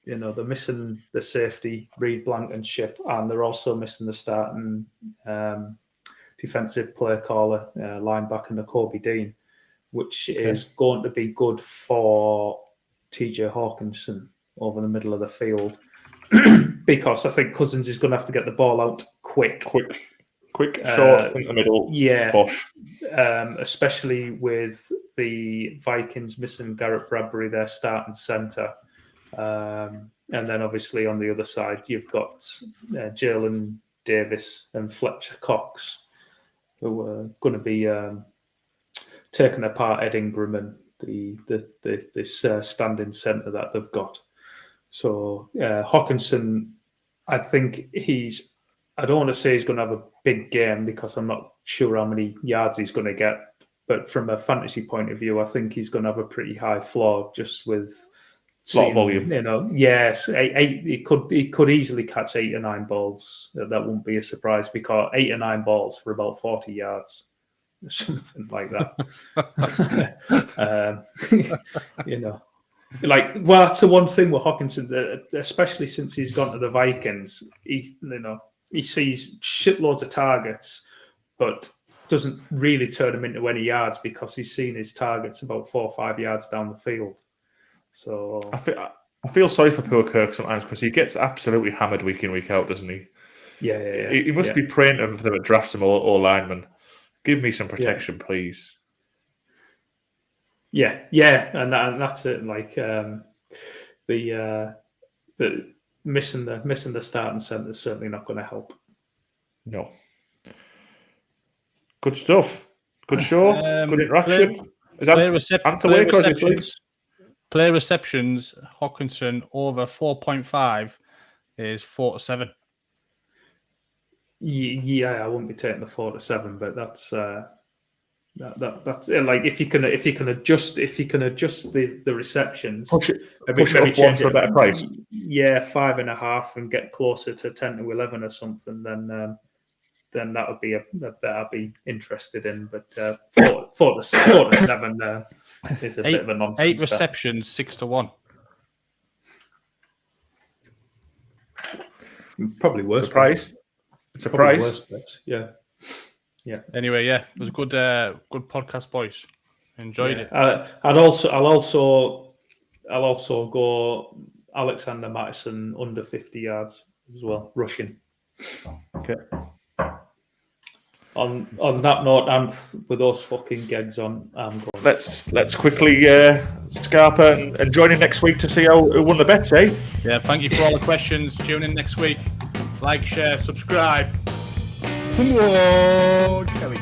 They're missing the safety, Reed Blankenship, and they're also missing the starting defensive play caller, linebacker Nakobe Dean, which is going to be good for TJ Hawkinson over the middle of the field. Because I think Cousins is going to have to get the ball out quick, short in the middle. Yeah, Bosh. Especially with the Vikings missing Garrett Bradbury, their starting center. And then obviously on the other side, you've got Jalen Davis and Fletcher Cox, who are going to be taking apart Ed Ingram and this standing center that they've got. So Hawkinson, I think I don't want to say he's going to have a big game because I'm not sure how many yards he's going to get. But from a fantasy point of view, I think he's going to have a pretty high floor just with a lot of volume. Yes, 8. He could easily catch 8 or 9 balls. That wouldn't be a surprise because 8 or 9 balls for about 40 yards, something like that. That's the one thing with Hawkinson, especially since he's gone to the Vikings. He sees shitloads of targets, but doesn't really turn them into any yards because he's seen his targets about 4 or 5 yards down the field. So I feel sorry for poor Kirk sometimes because he gets absolutely hammered week in, week out, doesn't he? Yeah. He must be praying for them to draft some all linemen. Give me some protection, please. Yeah, and that's it. Like the missing the starting centre is certainly not going to help. No. Good stuff. Good show. Good interaction. Player receptions, Hawkinson over 4.5 is 4-7. Yeah, I wouldn't be taking the 4-7, but that's like if you can adjust the receptions, push it up one for a better price. Yeah, 5.5 and get closer to 10 to 11 or something. Then that would be that I'd be interested in. But 4 to 7 is a bit of a nonsense. 8 receptions, 6-1. Probably worse price. It's a price. Worse, but yeah. Anyway, it was a good podcast, boys. Enjoyed it. I'll also go Alexander Mattison under 50 yards as well, rushing. Okay. On that note, and with those fucking gigs on, I'm going. Let's quickly Scarpa and join in next week to see who won the bets, eh? Yeah, thank you for all the questions. Tune in next week. Like, share, subscribe. Whoa, Kelly.